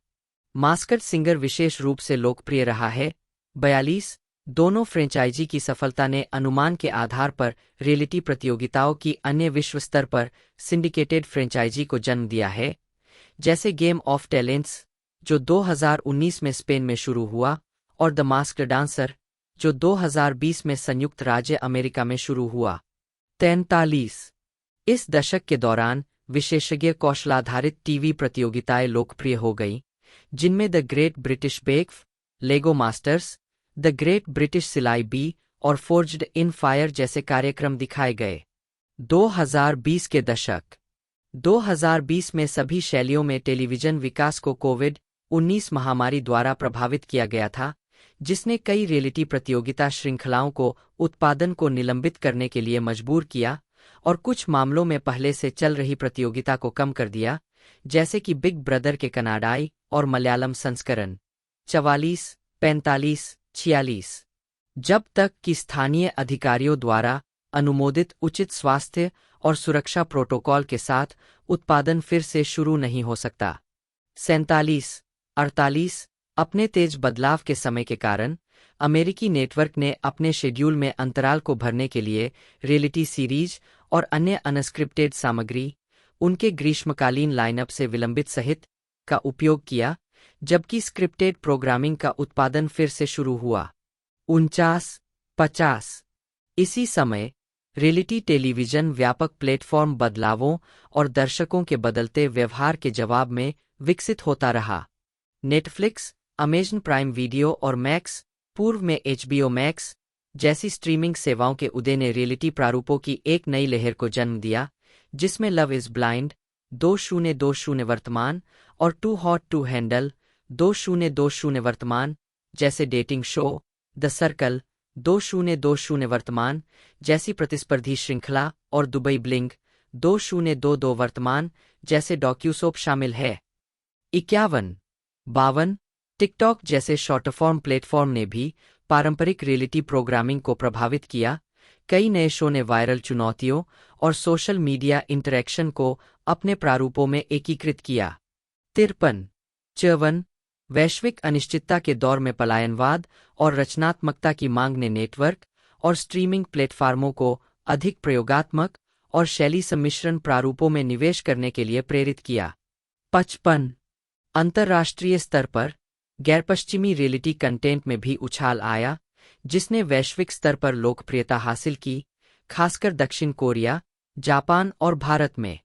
मास्कड सिंगर विशेष रूप से लोकप्रिय रहा है। 42 दोनों फ्रेंचाइजी की सफलता ने अनुमान के आधार पर रियलिटी प्रतियोगिताओं की अन्य विश्व स्तर पर सिंडिकेटेड फ्रेंचाइजी को जन्म दिया है, जैसे गेम ऑफ टैलेंट्स, जो 2019 में स्पेन में शुरू हुआ, और द मास्क्ड डांसर, जो 2020 में संयुक्त राज्य अमेरिका में शुरू हुआ। 43 इस दशक के दौरान विशेषज्ञ कौशलाधारित टीवी प्रतियोगिताएं लोकप्रिय हो गईं, जिनमें the Great British Bake, Lego Masters, the Great British सिलाई बी और फोर्ज्ड इन फायर जैसे कार्यक्रम दिखाए गए। 2020 के दशक 2020 में सभी शैलियों में टेलीविजन विकास को कोविड-19 महामारी द्वारा प्रभावित किया गया था, जिसने कई रियलिटी प्रतियोगिता श्रृंखलाओं को उत्पादन को निलंबित करने के लिए मजबूर किया और कुछ मामलों में पहले से चल रही प्रतियोगिता को कम कर दिया, जैसे कि बिग ब्रदर के कनाडाई और मलयालम संस्करण। 44, 45, 46 जब तक कि स्थानीय अधिकारियों द्वारा अनुमोदित उचित स्वास्थ्य और सुरक्षा प्रोटोकॉल के साथ उत्पादन फिर से शुरू नहीं हो सकता। 47, 48 अपने तेज बदलाव के समय के कारण अमेरिकी नेटवर्क ने अपने शेड्यूल में अंतराल को भरने के लिए रियलिटी सीरीज और अन्य अनस्क्रिप्टेड सामग्री उनके ग्रीष्मकालीन लाइनअप से विलंबित सहित का उपयोग किया, जबकि स्क्रिप्टेड प्रोग्रामिंग का उत्पादन फिर से शुरू हुआ। 49, 50 इसी समय रियलिटी टेलीविजन व्यापक प्लेटफॉर्म बदलावों और दर्शकों के बदलते व्यवहार के जवाब में विकसित होता रहा। नेटफ्लिक्स, अमेज़न प्राइम वीडियो और मैक्स, पूर्व में एचबीओ मैक्स, जैसी स्ट्रीमिंग सेवाओं के उदय ने रियलिटी प्रारूपों की एक नई लहर को जन्म दिया, जिसमें लव इज़ ब्लाइंड 2020 वर्तमान और टू हॉट टू हैंडल 2020 वर्तमान जैसे डेटिंग शो, द सर्कल 2020 वर्तमान जैसी प्रतिस्पर्धी श्रृंखला और दुबई ब्लिंग 2022 वर्तमान जैसे डॉक्यूसोप शामिल है। 51, 52 टिकटॉक जैसे शॉर्टफॉर्म प्लेटफॉर्म ने भी पारंपरिक रियलिटी प्रोग्रामिंग को प्रभावित किया। कई नए शो ने वायरल चुनौतियों और सोशल मीडिया इंटरैक्शन को अपने प्रारूपों में एकीकृत किया। 53, 54 वैश्विक अनिश्चितता के दौर में पलायनवाद और रचनात्मकता की मांग ने नेटवर्क और स्ट्रीमिंग प्लेटफार्मों को अधिक प्रयोगात्मक और शैली सम्मिश्रण प्रारूपों में निवेश करने के लिए प्रेरित किया। 55 अंतर्राष्ट्रीय स्तर पर गैरपश्चिमी रियलिटी कंटेंट में भी उछाल आया, जिसने वैश्विक स्तर पर लोकप्रियता हासिल की, खासकर दक्षिण कोरिया, जापान और भारत में।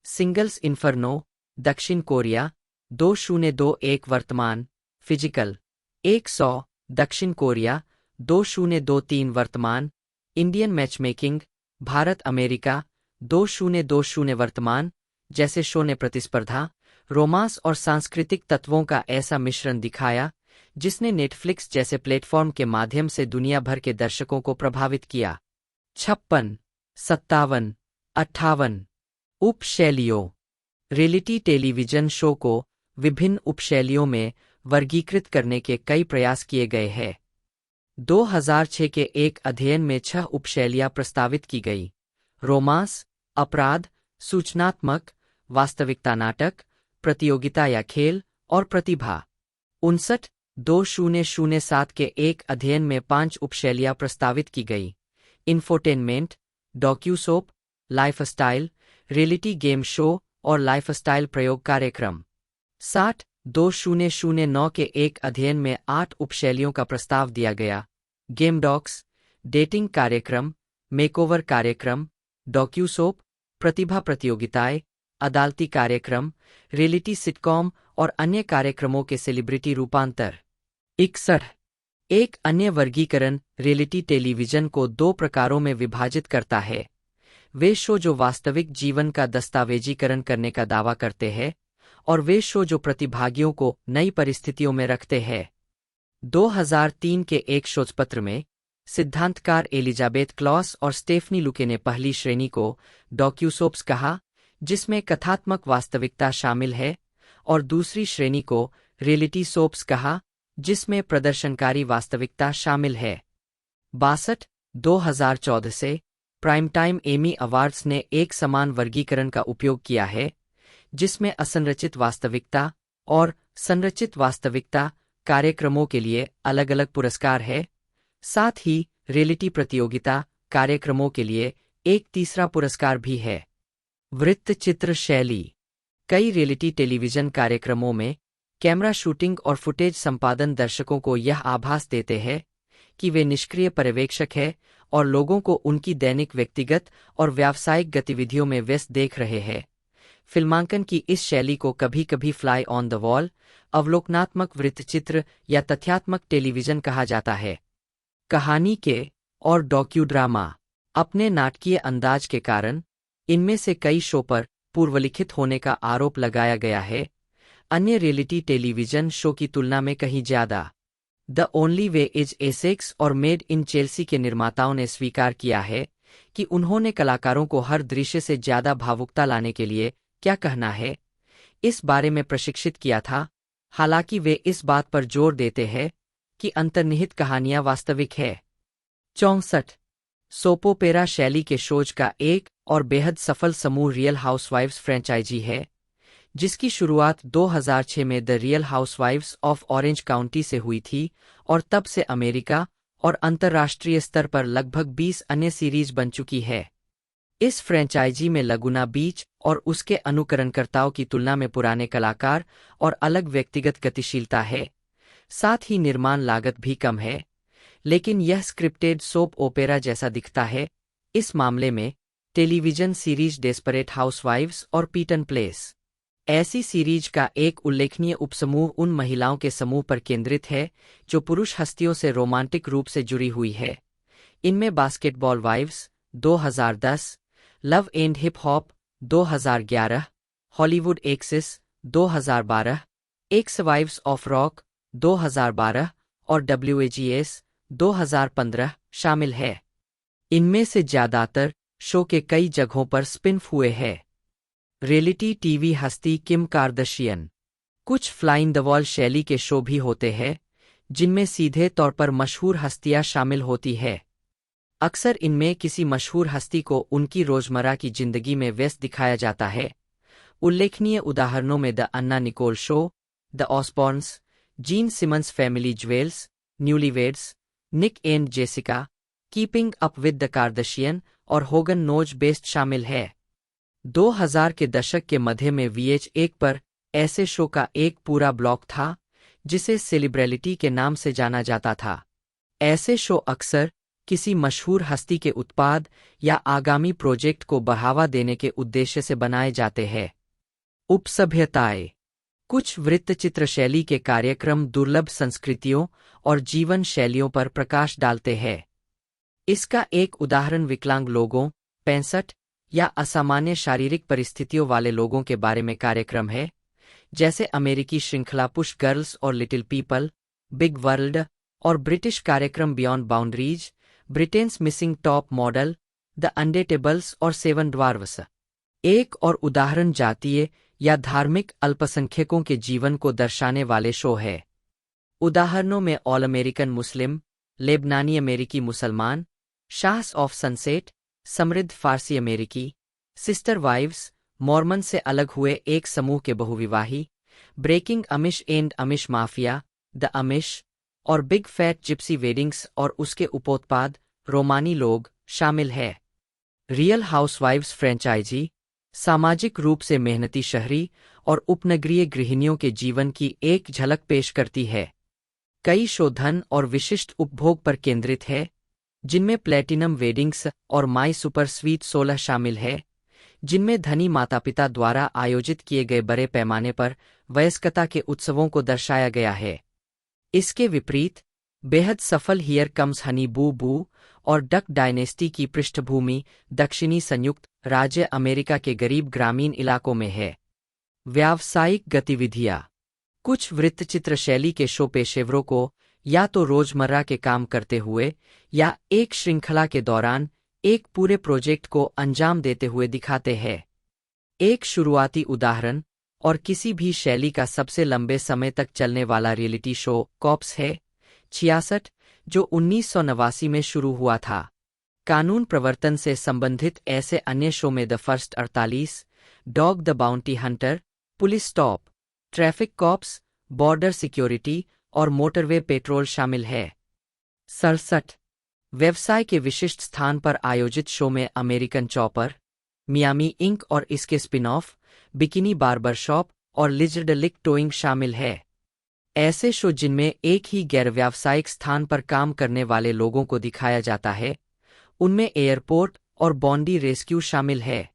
सिंगल्स इन्फर्नो, दक्षिण कोरिया 2021 वर्तमान, फिजिकल 100, दक्षिण कोरिया 2023 वर्तमान, इंडियन मैचमेकिंग, भारत अमेरिका 2020 वर्तमान जैसे शो ने प्रतिस्पर्धा, रोमांस और सांस्कृतिक तत्वों का ऐसा मिश्रण दिखाया जिसने नेटफ्लिक्स जैसे प्लेटफॉर्म के माध्यम से दुनिया भर के दर्शकों को प्रभावित किया। 56, 57, 58 उपशैलियों। रियलिटी टेलीविजन शो को विभिन्न उपशैलियों में वर्गीकृत करने के कई प्रयास किए गए हैं। 2006 के एक अध्ययन में 6 उपशैलियां प्रस्तावित की गई: रोमांस, अपराध, सूचनात्मक, वास्तविकता नाटक, प्रतियोगिता या खेल और प्रतिभा। 2007 के एक अध्ययन में 5 उपशैलियां प्रस्तावित की गई: infotainment, docusoap, lifestyle, reality game show और लाइफस्टाइल प्रयोग कार्यक्रम। 2009 के एक अध्ययन में 8 उपशैलियों का प्रस्ताव दिया गया: गेम डॉक्स, डेटिंग कार्यक्रम, मेकओवर कार्यक्रम, डॉक्यूसोप, प्रतिभा प्रतियोगिताएं, अदालती कार्यक्रम, रियलिटी सिटकॉम और अन्य कार्यक्रमों के सेलिब्रिटी रूपांतर। 61 एक अन्य वर्गीकरण रियलिटी टेलीविजन को 2 प्रकारों में विभाजित करता है: वे शो जो वास्तविक जीवन का दस्तावेजीकरण करने का दावा करते हैं और वे शो जो प्रतिभागियों को नई परिस्थितियों में रखते हैं। 2003 के एक शोधपत्र में सिद्धांतकार एलिजाबेथ क्लॉस और स्टेफनी लुके ने पहली श्रेणी को डॉक्यूसोप्स कहा, जिसमें कथात्मक वास्तविकता शामिल है, और दूसरी श्रेणी को रियलिटी सोप्स कहा, जिसमें प्रदर्शनकारी वास्तविकता शामिल है। 62 2014 से प्राइम टाइम एमी अवार्ड्स ने एक समान वर्गीकरण का उपयोग किया है, जिसमें असंरचित वास्तविकता और संरचित वास्तविकता कार्यक्रमों के लिए अलग-अलग पुरस्कार है। साथ ही रियलिटी प्रतियोगिता कार्यक्रमों के लिए एक तीसरा पुरस्कार भी है। वृत्तचित्र शैली। कई रियलिटी टेलीविजन कार्यक्रमों में कैमरा शूटिंग और फुटेज संपादन दर्शकों को यह आभास देते हैं कि वे निष्क्रिय पर्यवेक्षक हैं और लोगों को उनकी दैनिक व्यक्तिगत और व्यावसायिक गतिविधियों में व्यस्त देख रहे हैं। फिल्मांकन की इस शैली को कभी-कभी फ्लाई ऑन द वॉल, अवलोकनात्मक वृत्तचित्र या तथ्यात्मक टेलीविजन कहा जाता है। कहानी के और डॉक्यूड्रामा। अपने नाटकीय अंदाज के कारण इनमें से कई शो पर पूर्वलिखित होने का आरोप लगाया गया है, अन्य रियलिटी टेलीविजन शो की तुलना में कहीं ज्यादा। The only way is Essex और मेड इन चेल्सी के निर्माताओं ने स्वीकार किया है कि उन्होंने कलाकारों को हर दृश्य से ज्यादा भावुकता लाने के लिए क्या कहना है इस बारे में प्रशिक्षित किया था, हालांकि वे इस बात पर जोर देते हैं कि अंतर्निहित कहानियां वास्तविक है। 64 सोपोपेरा शैली के शोज का एक और बेहद सफल समूह रियल हाउसवाइव्स फ्रेंचाइजी है, जिसकी शुरुआत 2006 में the real housewives of orange county से हुई थी और तब से अमेरिका और अंतर्राष्ट्रीय स्तर पर लगभग 20 अन्य सीरीज बन चुकी है। इस फ्रेंचाइजी में लगुना बीच और उसके अनुकरणकर्ताओं की तुलना में पुराने कलाकार और अलग व्यक्तिगत गतिशीलता है, साथ ही निर्माण लागत भी कम है, लेकिन यह स्क्रिप्टेड सोप ओपेरा जैसा दिखता है। इस मामले में टेलीविजन सीरीज डेस्परेट हाउसवाइव्स और पीटन प्लेस ऐसी सीरीज का एक उल्लेखनीय उपसमूह उन महिलाओं के समूह पर केंद्रित है जो पुरुष हस्तियों से रोमांटिक रूप से जुड़ी हुई है। इनमें Basketball Wives 2010, Love and Hip Hop 2011, Hollywood Exes 2012, Ex Wives of Rock 2012 और WAGS 2015 शामिल है। इनमें से ज्यादातर शो के कई जगहों पर स्पिन-ऑफ हुए हैं। रियलिटी टीवी हस्ती किम कार्दशियन। कुछ फ्लाइन द वॉल शैली के शो भी होते हैं, जिनमें सीधे तौर पर मशहूर हस्तियां शामिल होती है। अक्सर इनमें किसी मशहूर हस्ती को उनकी रोजमर्रा की जिंदगी में व्यस्त दिखाया जाता है। उल्लेखनीय उदाहरणों में The Anna Nicole Show, The Osbournes, Gene Simmons Family Jewels, Newlyweds, Nick and Jessica, Keeping Up with the Kardashian और होगन नोज बेस्ट शामिल है। 2000 के दशक के मध्य में VH1 पर ऐसे शो का एक पूरा ब्लॉक था जिसे सेलिब्रिटी के नाम से जाना जाता था। ऐसे शो अक्सर किसी मशहूर हस्ती के उत्पाद या आगामी प्रोजेक्ट को बढ़ावा देने के उद्देश्य से बनाए जाते हैं। उपसभ्यताएं। कुछ वृत्तचित्र शैली के कार्यक्रम दुर्लभ संस्कृतियों और जीवन शैलियों पर प्रकाश डालते हैं। इसका एक उदाहरण विकलांग लोगों 65 या असामान्य शारीरिक परिस्थितियों वाले लोगों के बारे में कार्यक्रम है, जैसे अमेरिकी श्रृंखला पुश गर्ल्स और लिटिल पीपल, बिग वर्ल्ड और ब्रिटिश कार्यक्रम Beyond Boundaries, Britain's Missing Top Model, The Undateables और सेवन ड्वार्व्स। एक और उदाहरण जातीय या धार्मिक अल्पसंख्यकों के जीवन को दर्शाने वाले शो है। उदाहरणों में ऑल अमेरिकन मुस्लिम, लेबनानी अमेरिकी मुसलमान, शाहस ऑफ सनसेट, समृद्ध फारसी अमेरिकी, सिस्टर वाइव्स, मॉर्मन से अलग हुए एक समूह के बहुविवाही, Breaking Amish and Amish Mafia, The Amish और बिग फैट जिप्सी वेडिंग्स और उसके उपोत्पाद रोमानी लोग शामिल है। रियल हाउसवाइव्स फ्रेंचाइजी सामाजिक रूप से मेहनती शहरी और उपनगरीय गृहिणियों के जीवन की एक झलक पेश करती है। कई शो धन और विशिष्ट उपभोग पर केंद्रित है, जिनमें प्लेटिनम वेडिंग्स और माई सुपर स्वीट 16 शामिल है, जिनमें धनी माता-पिता द्वारा आयोजित किए गए बड़े पैमाने पर वयस्कता के उत्सवों को दर्शाया गया है। इसके विपरीत बेहद सफल हियर कम्स हनी बू बू और डक डायनेस्टी की पृष्ठभूमि दक्षिणी संयुक्त राज्य अमेरिका के गरीब ग्रामीण इलाकों में है। व्यावसायिक गतिविधियां। कुछ वृत्तचित्र शैली के शो पेशेवरों को या तो रोजमर्रा के काम करते हुए या एक श्रृंखला के दौरान एक पूरे प्रोजेक्ट को अंजाम देते हुए दिखाते हैं। एक शुरुआती उदाहरण और किसी भी शैली का सबसे लंबे समय तक चलने वाला रियलिटी शो कॉप्स है, 66, जो 1989 में शुरू हुआ था। कानून प्रवर्तन से संबंधित ऐसे अन्य शो में the First 48, Dog the Bounty Hunter, Police Stop, Traffic Cops, Border Security और मोटरवे पेट्रोल शामिल है। 67, व्यवसाय के विशिष्ट स्थान पर आयोजित शो में अमेरिकन चॉपर, मियामी इंक और इसके spin off, bikini barber shop और लिजर्ड लिक टोइंग शामिल है। ऐसे शो जिनमें एक ही गैर व्यावसायिक स्थान पर काम करने वाले लोगों को दिखाया जाता है, उनमें एयरपोर्ट और बॉन्डी रेस्क्यू शामिल है।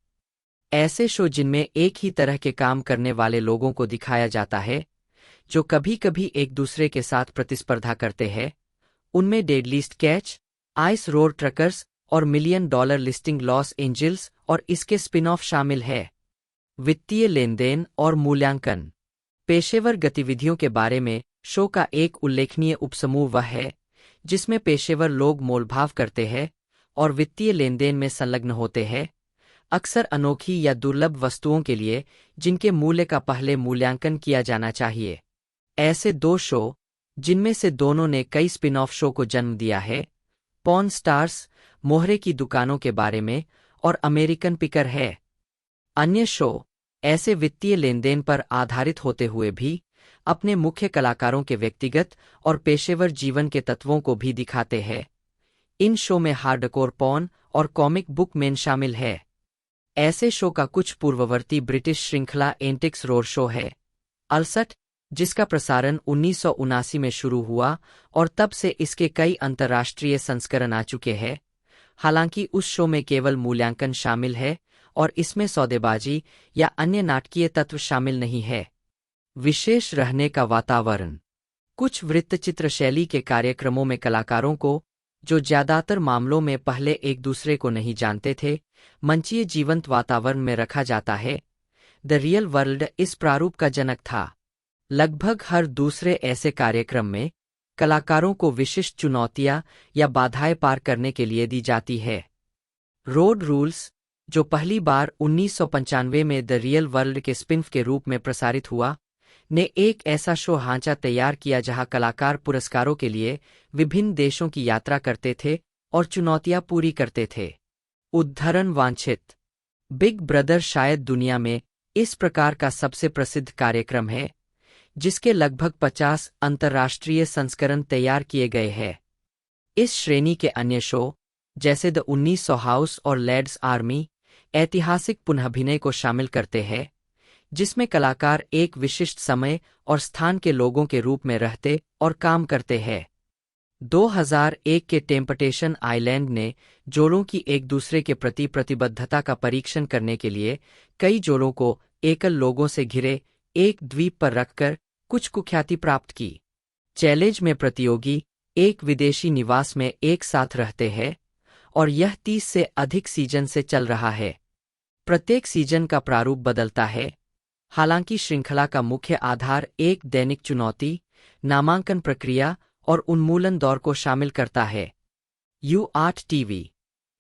ऐसे शो जिनमें एक ही तरह के काम करने वाले लोगों को दिखाया जाता है, जो कभी-कभी एक दूसरे के साथ प्रतिस्पर्धा करते हैं, उनमें deadliest catch, ice road truckers और $1 मिलियन लिस्टिंग लॉस एंजल्स और इसके स्पिन ऑफ शामिल है। वित्तीय लेनदेन और मूल्यांकन। पेशेवर गतिविधियों के बारे में शो का एक उल्लेखनीय उपसमूह वह है जिसमें पेशेवर लोग मोलभाव करते हैं और वित्तीय लेनदेन में संलग्न होते हैं, अक्सर अनोखी या दुर्लभ वस्तुओं के लिए जिनके मूल्य का पहले मूल्यांकन किया जाना चाहिए। ऐसे दो शो, जिनमें से दोनों ने कई स्पिन ऑफ शो को जन्म दिया है, पॉन स्टार्स, मोहरे की दुकानों के बारे में, और अमेरिकन पिकर है। अन्य शो ऐसे वित्तीय लेनदेन पर आधारित होते हुए भी अपने मुख्य कलाकारों के व्यक्तिगत और पेशेवर जीवन के तत्वों को भी दिखाते हैं। इन शो में हार्डकोर पॉर्न और कॉमिक बुक मैन शामिल है। ऐसे शो का कुछ पूर्ववर्ती ब्रिटिश श्रृंखला एंटिक्स रोड शो है, 68, जिसका प्रसारण 1979 में शुरू हुआ और तब से इसके कई अंतर्राष्ट्रीय संस्करण आ चुके हैं। हालांकि उस शो में केवल मूल्यांकन शामिल है और इसमें सौदेबाजी या अन्य नाटकीय तत्व शामिल नहीं है। विशेष रहने का वातावरण। कुछ वृत्तचित्र शैली के कार्यक्रमों में कलाकारों को, जो ज्यादातर मामलों में पहले एक दूसरे को नहीं जानते थे, मंचीय जीवंत वातावरण में रखा जाता है। द रियल वर्ल्ड इस प्रारूप का जनक था। लगभग हर दूसरे ऐसे कार्यक्रम में कलाकारों को विशिष्ट चुनौतियां या बाधाएं पार करने के लिए दी जाती है। रोड रूल्स, जो पहली बार 1995 में द रियल वर्ल्ड के स्पिन-ऑफ के रूप में प्रसारित हुआ, ने एक ऐसा शो ढांचा तैयार किया जहां कलाकार पुरस्कारों के लिए विभिन्न देशों की यात्रा करते थे और चुनौतियां पूरी करते थे। उद्धरण वांछित। बिग ब्रदर शायद दुनिया में इस प्रकार का सबसे प्रसिद्ध कार्यक्रम है, जिसके लगभग 50 अंतर्राष्ट्रीय संस्करण तैयार किए गए हैं। इस श्रेणी के अन्य शो, जैसे द 1900 हाउस और लैड्स आर्मी, ऐतिहासिक पुनःअभिनय को शामिल करते हैं, जिसमें कलाकार एक विशिष्ट समय और स्थान के लोगों के रूप में रहते और काम करते हैं। 2001 के टेम्पटेशन आइलैंड ने जोड़ों की एक दूसरे के प्रति प्रतिबद्धता का परीक्षण करने के लिए कई जोड़ों को एकल लोगों से घिरे एक द्वीप पर रखकर कुछ कुख्याति प्राप्त की। चैलेंज में प्रतियोगी एक विदेशी निवास में एक साथ रहते हैं और यह 30 से अधिक सीजन से चल रहा है। प्रत्येक सीजन का प्रारूप बदलता है। हालांकि श्रृंखला का मुख्य आधार एक दैनिक चुनौती, नामांकन प्रक्रिया और उन्मूलन दौर को शामिल करता है। U8 टीवी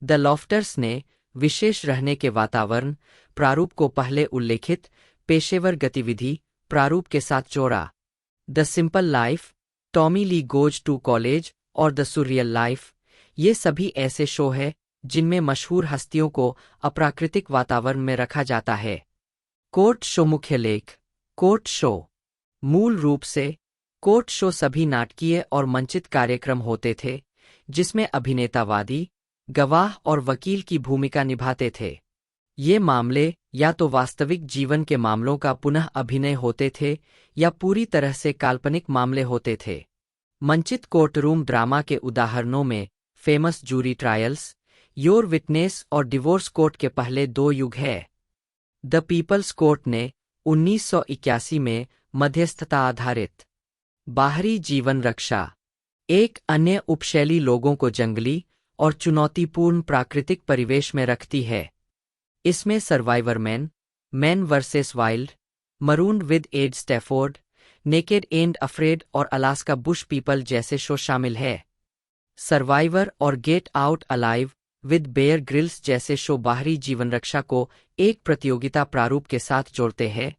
द लॉफ्टर्स ने विशेष रहने के वातावरण प्रारूप को पहले उल्लेखित पेशेवर गतिविधि प्रारूप के साथ जोड़ा। The Simple Life, Tommy Lee Goes to College और द सुरियल लाइफ, ये सभी ऐसे शो हैं जिनमें मशहूर हस्तियों को अप्राकृतिक वातावरण में रखा जाता है। कोर्ट शो मुख्य लेख। कोर्ट शो मूल रूप से कोर्ट शो सभी नाटकीय और मंचित कार्यक्रम होते थे जिसमें अभिनेता वादी, गवाह और वकील की भूमिका निभाते थे। ये मामले या तो वास्तविक जीवन के मामलों का पुनः अभिनय होते थे या पूरी तरह से काल्पनिक मामले होते थे। मंचित कोर्टरूम ड्रामा के उदाहरणों में Famous Jury Trials, Your Witness और डिवोर्स कोर्ट के पहले दो युग है। द पीपल्स कोर्ट ने 1981 में मध्यस्थता आधारित बाहरी जीवन रक्षा, एक अन्य उपशैली लोगों को जंगली और चुनौतीपूर्ण प्राकृतिक परिवेश में रखती है। इसमें Survivor Man versus Wild, Marooned with Ed Stafford, Naked and Afraid और अलास्का बुश पीपल जैसे शो शामिल है। सर्वाइवर और Get Out Alive with Bear Grylls जैसे शो बाहरी जीवन रक्षा को एक प्रतियोगिता प्रारूप के साथ जोड़ते हैं।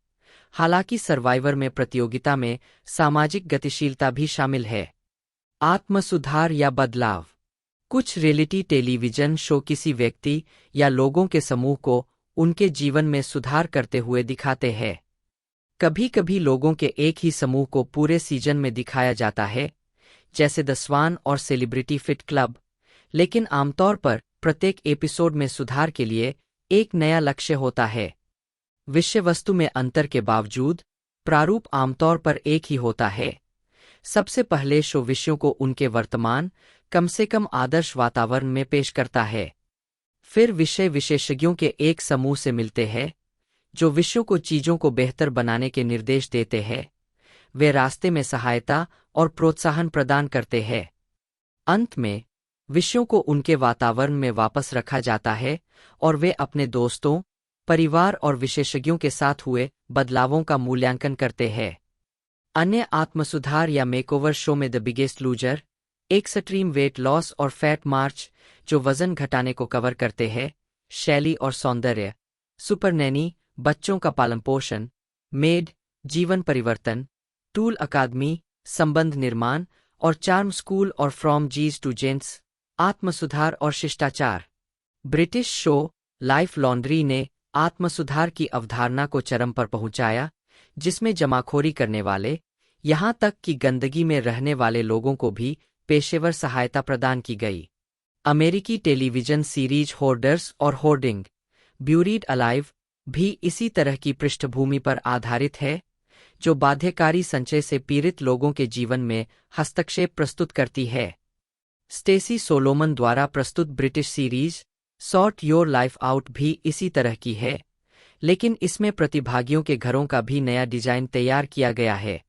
हालांकि सर्वाइवर में प्रतियोगिता में सामाजिक गतिशीलता भी शामिल है। आत्मसुधार या बदलाव। कुछ रियलिटी टेलीविजन शो किसी व्यक्ति या लोगों के समूह को उनके जीवन में सुधार करते हुए दिखाते हैं। कभी-कभी लोगों के एक ही समूह को पूरे सीजन में दिखाया जाता है, जैसे द स्वान और सेलिब्रिटी फिट क्लब, लेकिन आमतौर पर प्रत्येक एपिसोड में सुधार के लिए एक नया लक्ष्य होता है। विषय वस्तु में अंतर के बावजूद प्रारूप आमतौर पर एक ही होता है। सबसे पहले शो विषयों को उनके वर्तमान, कम से कम आदर्श वातावरण में पेश करता है। फिर विषय विशेषज्ञों के एक समूह से मिलते हैं जो विषयों को चीजों को बेहतर बनाने के निर्देश देते हैं। वे रास्ते में सहायता और प्रोत्साहन प्रदान करते हैं। अंत में विषयों को उनके वातावरण में वापस रखा जाता है और वे अपने दोस्तों, परिवार और विशेषज्ञों के साथ हुए बदलावों का मूल्यांकन करते हैं। अन्य आत्मसुधार या मेकओवर शो में the Biggest loser, extreme weight loss और फैट मार्च जो वजन घटाने को कवर करते हैं, शैली और सौंदर्य, सुपर नैनी, बच्चों का पालन पोषण, मेड, जीवन परिवर्तन, टूल अकादमी, संबंध निर्माण और चार्म स्कूल और फ्रॉम जीज टू जेंट्स, आत्मसुधार और शिष्टाचार। ब्रिटिश शो लाइफ लॉन्ड्री ने आत्मसुधार की अवधारणा को चरम पर पहुंचाया, जिसमें जमाखोरी करने वाले, यहां तक कि गंदगी में रहने वाले लोगों को भी पेशेवर सहायता प्रदान की गई। अमेरिकी टेलीविजन सीरीज होर्डर्स और होर्डिंग, ब्यूरीड अलाइव भी इसी तरह की पृष्ठभूमि पर आधारित है, जो बाध्यकारी संचय से पीड़ित लोगों के जीवन में हस्तक्षेप प्रस्तुत करती है। स्टेसी सोलोमन द्वारा प्रस्तुत British series sort your life out भी इसी तरह की है, लेकिन इसमें प्रतिभागियों के घरों का भी नया डिजाइन तैयार किया गया है।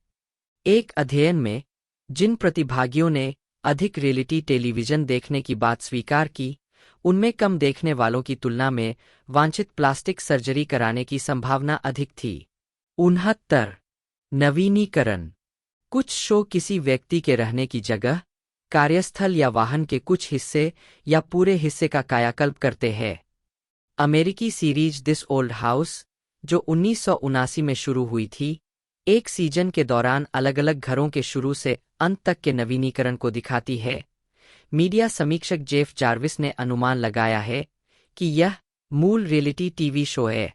एक अध्ययन में जिन प्रतिभागियों ने अधिक रियलिटी टेलीविजन देखने की बात स्वीकार की, उनमें कम देखने वालों की तुलना में वांछित प्लास्टिक सर्जरी कराने की संभावना अधिक थी। 69 नवीनीकरण। कुछ शो किसी व्यक्ति के रहने की जगह, कार्यस्थल या वाहन के कुछ हिस्से या पूरे हिस्से का कायाकल्प करते हैं। अमेरिकी सीरीज दिस ओल्ड हाउस, जो 1979 में शुरू हुई थी, एक सीजन के दौरान अलग-अलग घरों के शुरू से अंत तक के नवीनीकरण को दिखाती है। मीडिया समीक्षक जेफ जार्विस ने अनुमान लगाया है कि यह मूल रियलिटी टीवी शो है।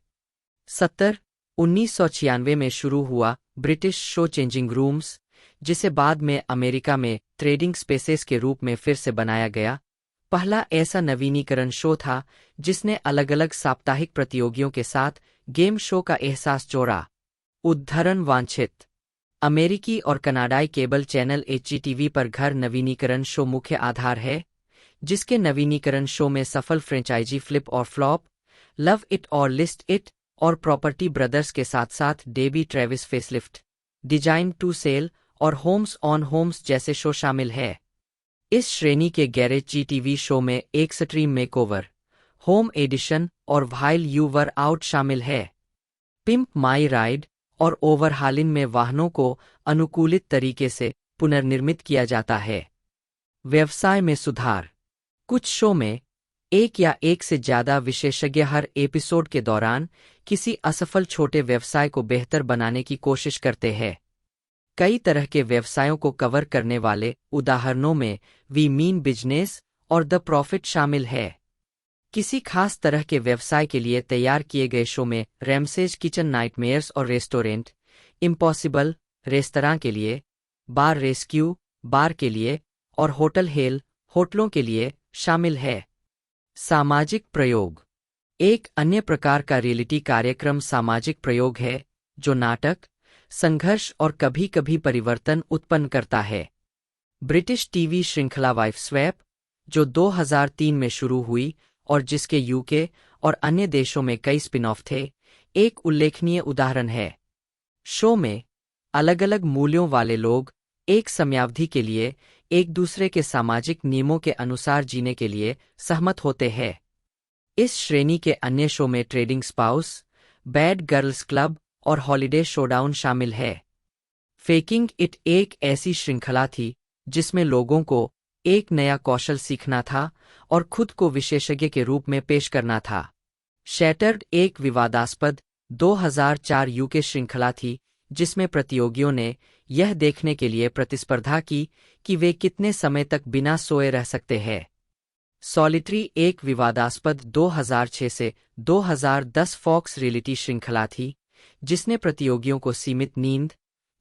1996 में शुरू हुआ ब्रिटिश शो चेंजिंग रूम्स, जिसे बाद में अमेरिका में ट्रेडिंग स्पेसेस के रूप में फिर से बनाया गया, पहला ऐसा नवीनीकरण शो था जिसने अलग-अलग साप्ताहिक प्रतियोगियों के साथ गेम शो का एहसास जोड़ा। उद्धरण वांछित। अमेरिकी और कनाडाई केबल चैनल HGTV पर घर नवीनीकरण शो मुख्य आधार है, जिसके नवीनीकरण शो में सफल फ्रेंचाइजी फ्लिप और फ्लॉप, लव इट और लिस्ट इट और प्रॉपर्टी ब्रदर्स के साथ-साथ Debbie Travis Facelift, Design to Sell और होम्स ऑन होम्स जैसे शो शामिल है। इस श्रेणी के गैरेज GTV शो में एक्सट्रीम मेकओवर, होम एडिशन और व्हाइल यू वर आउट शामिल है। पिम्प माई राइड और ओवरहालिंग में वाहनों को अनुकूलित तरीके से पुनर्निर्मित किया जाता है। व्यवसाय में सुधार। कुछ शो में एक या एक से ज्यादा विशेषज्ञ हर एपिसोड के दौरान किसी असफल छोटे व्यवसाय को बेहतर बनाने की कोशिश करते हैं। कई तरह के व्यवसायों को कवर करने वाले उदाहरणों में वी मीन बिजनेस और द प्रॉफिट शामिल है। किसी खास तरह के व्यवसाय के लिए तैयार किए गए शो में रैमसेज किचन नाइटमेयर्स और रेस्टोरेंट इम्पॉसिबल रेस्तरां के लिए, बार रेस्क्यू बार के लिए और होटल हेल होटलों के लिए शामिल है। सामाजिक प्रयोग। एक अन्य प्रकार का रियलिटी कार्यक्रम सामाजिक प्रयोग है जो नाटक, संघर्ष और कभी-कभी परिवर्तन उत्पन्न करता है। ब्रिटिश टीवी श्रृंखला वाइफ स्वैप, जो 2003 में शुरू हुई और जिसके यूके और अन्य देशों में कई स्पिन ऑफ थे, एक उल्लेखनीय उदाहरण है। शो में अलग-अलग मूल्यों वाले लोग एक समयावधि के लिए एक दूसरे के सामाजिक नियमों के अनुसार जीने के लिए सहमत होते हैं। इस श्रेणी के अन्य शो में trading spouse, bad girls club और हॉलिडे शोडाउन शामिल है। फेकिंग इट एक ऐसी श्रृंखला थी जिसमें लोगों को एक नया कौशल सीखना था और खुद को विशेषज्ञ के रूप में पेश करना था। शैटर्ड एक विवादास्पद 2004 यूके श्रृंखला थी जिसमें प्रतियोगियों ने यह देखने के लिए प्रतिस्पर्धा की कि वे कितने समय तक बिना सोए रह सकते हैं। सॉलिटरी एक विवादास्पद 2006 से 2010 फॉक्स रियलिटी श्रृंखला थी जिसने प्रतियोगियों को सीमित नींद,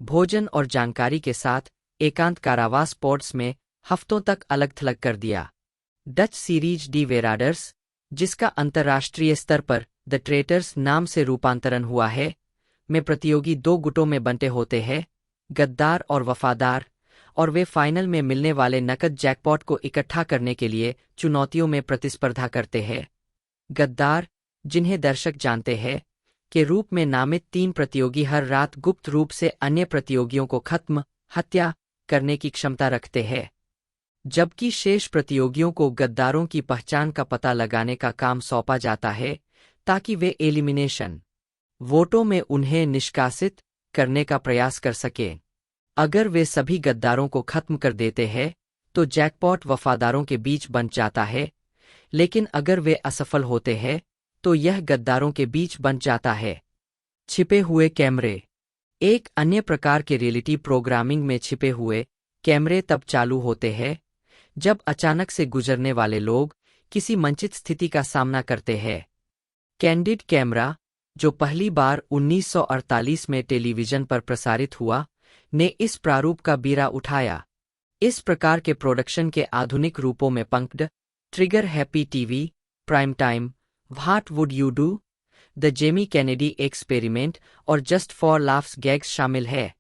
भोजन और जानकारी के साथ एकांत कारावास पोड्स में हफ्तों तक अलग-थलग कर दिया। डच सीरीज डी वेराडर्स, जिसका अंतर्राष्ट्रीय स्तर पर द ट्रेटर्स नाम से रूपांतरण हुआ है, में प्रतियोगी दो गुटों में बंटे होते हैं, गद्दार और वफादार, और वे फाइनल में मिलने वाले नकद जैकपॉट को इकट्ठा करने के लिए चुनौतियों में प्रतिस्पर्धा करते हैं। गद्दार, जिन्हें दर्शक जानते हैं, के रूप में नामित 3 प्रतियोगी हर रात गुप्त रूप से अन्य प्रतियोगियों को हत्या करने की क्षमता रखते हैं, जबकि शेष प्रतियोगियों को गद्दारों की पहचान का पता लगाने का काम सौंपा जाता है ताकि वे एलिमिनेशन वोटों में उन्हें निष्कासित करने का प्रयास कर सकें। अगर वे सभी गद्दारों को खत्म कर देते हैं तो जैकपॉट वफादारों के बीच बंट जाता है, लेकिन अगर वे असफल होते हैं तो यह गद्दारों के बीच बंट जाता है। छिपे हुए कैमरे। एक अन्य प्रकार के रियलिटी प्रोग्रामिंग में छिपे हुए कैमरे तब चालू होते हैं जब अचानक से गुजरने वाले लोग किसी मंचित स्थिति का सामना करते हैं। कैंडिड कैमरा, जो पहली बार 1948 में टेलीविजन पर प्रसारित हुआ, ने इस प्रारूप का बीड़ा उठाया। इस प्रकार के प्रोडक्शन के आधुनिक रूपों में Punk'd, Trigger Happy TV, Prime Time, What Would You Do, The Jamie Kennedy Experiment और जस्ट फॉर लाफ्स गैग्स शामिल है।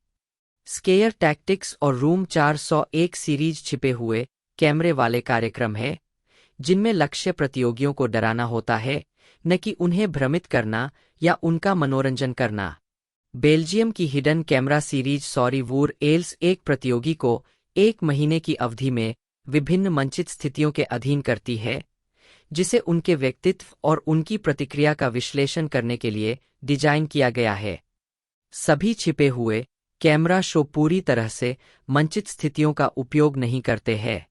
स्केयर टैक्टिक्स और रूम 401 सीरीज छिपे हुए कैमरे वाले कार्यक्रम है जिनमें लक्ष्य प्रतियोगियों को डराना होता है, न कि उन्हें भ्रमित करना या उनका मनोरंजन करना। बेल्जियम की हिडन कैमरा सीरीज सॉरी वूर एल्स एक प्रतियोगी को 1 महीने की अवधि में विभिन्न मंचित स्थितियों के अधीन करती है, जिसे उनके व्यक्तित्व और उनकी प्रतिक्रिया का विश्लेषण करने के लिए डिजाइन किया गया है। सभी छिपे हुए कैमरा शो पूरी तरह से मंचित स्थितियों का उपयोग नहीं करते हैं।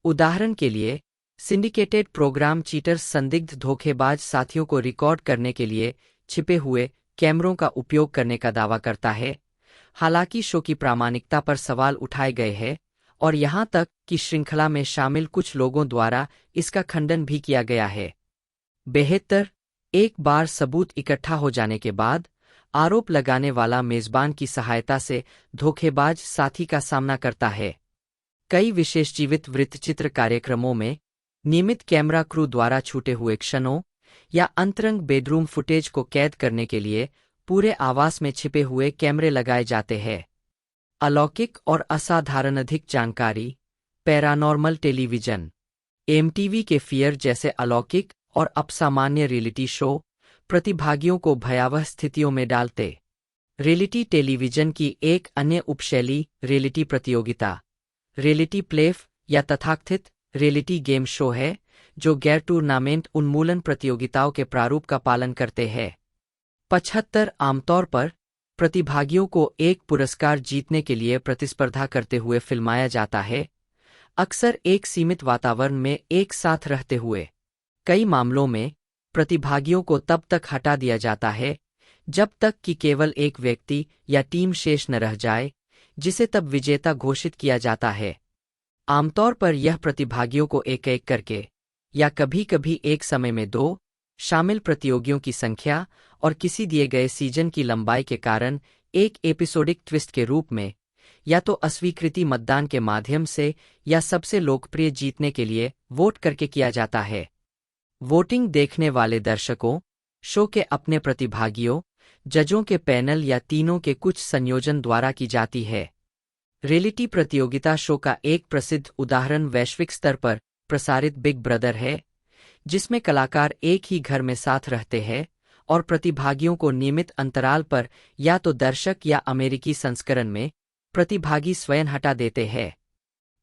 उदाहरण के लिए, सिंडिकेटेड प्रोग्राम चीटर्स संदिग्ध धोखेबाज साथियों को रिकॉर्ड करने के लिए छिपे हुए कैमरों का उपयोग करने का दावा करता है, हालांकि शो की प्रामाणिकता पर सवाल उठाए गए हैं और यहां तक कि श्रृंखला में शामिल कुछ लोगों द्वारा इसका खंडन भी किया गया है। बेहतर, एक बार सबूत इकट्ठा हो जाने के बाद, आरोप लगाने वाला मेजबान की सहायता से धोखेबाज साथी का सामना करता है। कई विशेष जीवित वृत्तचित्र कार्यक्रमों में नियमित कैमरा क्रू द्वारा छूटे हुए क्षणों या अंतरंग बेडरूम फुटेज को कैद करने के लिए पूरे आवास में छिपे हुए कैमरे लगाए जाते हैं। अलौकिक और असाधारण अधिक जानकारी। Paranormal television. एमटीवी के फियर जैसे अलौकिक और अपसामान्य रियलिटी शो प्रतिभागियों को भयावह स्थितियों में डालते। रियलिटी टेलीविजन की एक अन्य उपशैली रियलिटी प्रतियोगिता, रियलिटी प्लेफ या तथाकथित रियलिटी गेम शो है, जो गैर टूर्नामेंट उन्मूलन प्रतियोगिताओं के प्रारूप का पालन करते हैं। 75 आमतौर पर प्रतिभागियों को एक पुरस्कार जीतने के लिए प्रतिस्पर्धा करते हुए फिल्माया जाता है, अक्सर एक सीमित वातावरण में एक साथ रहते हुए। कई मामलों में प्रतिभागियों को तब तक हटा दिया जाता है जब तक कि केवल एक व्यक्ति या टीम शेष न रह जाए, जिसे तब विजेता घोषित किया जाता है। आमतौर पर यह प्रतिभागियों को एक-एक करके या कभी-कभी एक समय में 2 शामिल प्रतियोगियों की संख्या और किसी दिए गए सीजन की लंबाई के कारण एक एपिसोडिक ट्विस्ट के रूप में या तो अस्वीकृति मतदान के माध्यम से या सबसे लोकप्रिय जीतने के लिए वोट करके किया जाता है। वोटिंग देखने वाले दर्शकों, शो के अपने प्रतिभागियों, जजों के पैनल या तीनों के कुछ संयोजन द्वारा की जाती है। रियलिटी प्रतियोगिता शो का एक प्रसिद्ध उदाहरण वैश्विक स्तर पर प्रसारित बिग ब्रदर है, जिसमें कलाकार एक ही घर में साथ रहते हैं और प्रतिभागियों को नियमित अंतराल पर या तो दर्शक या अमेरिकी संस्करण में प्रतिभागी स्वयं हटा देते हैं।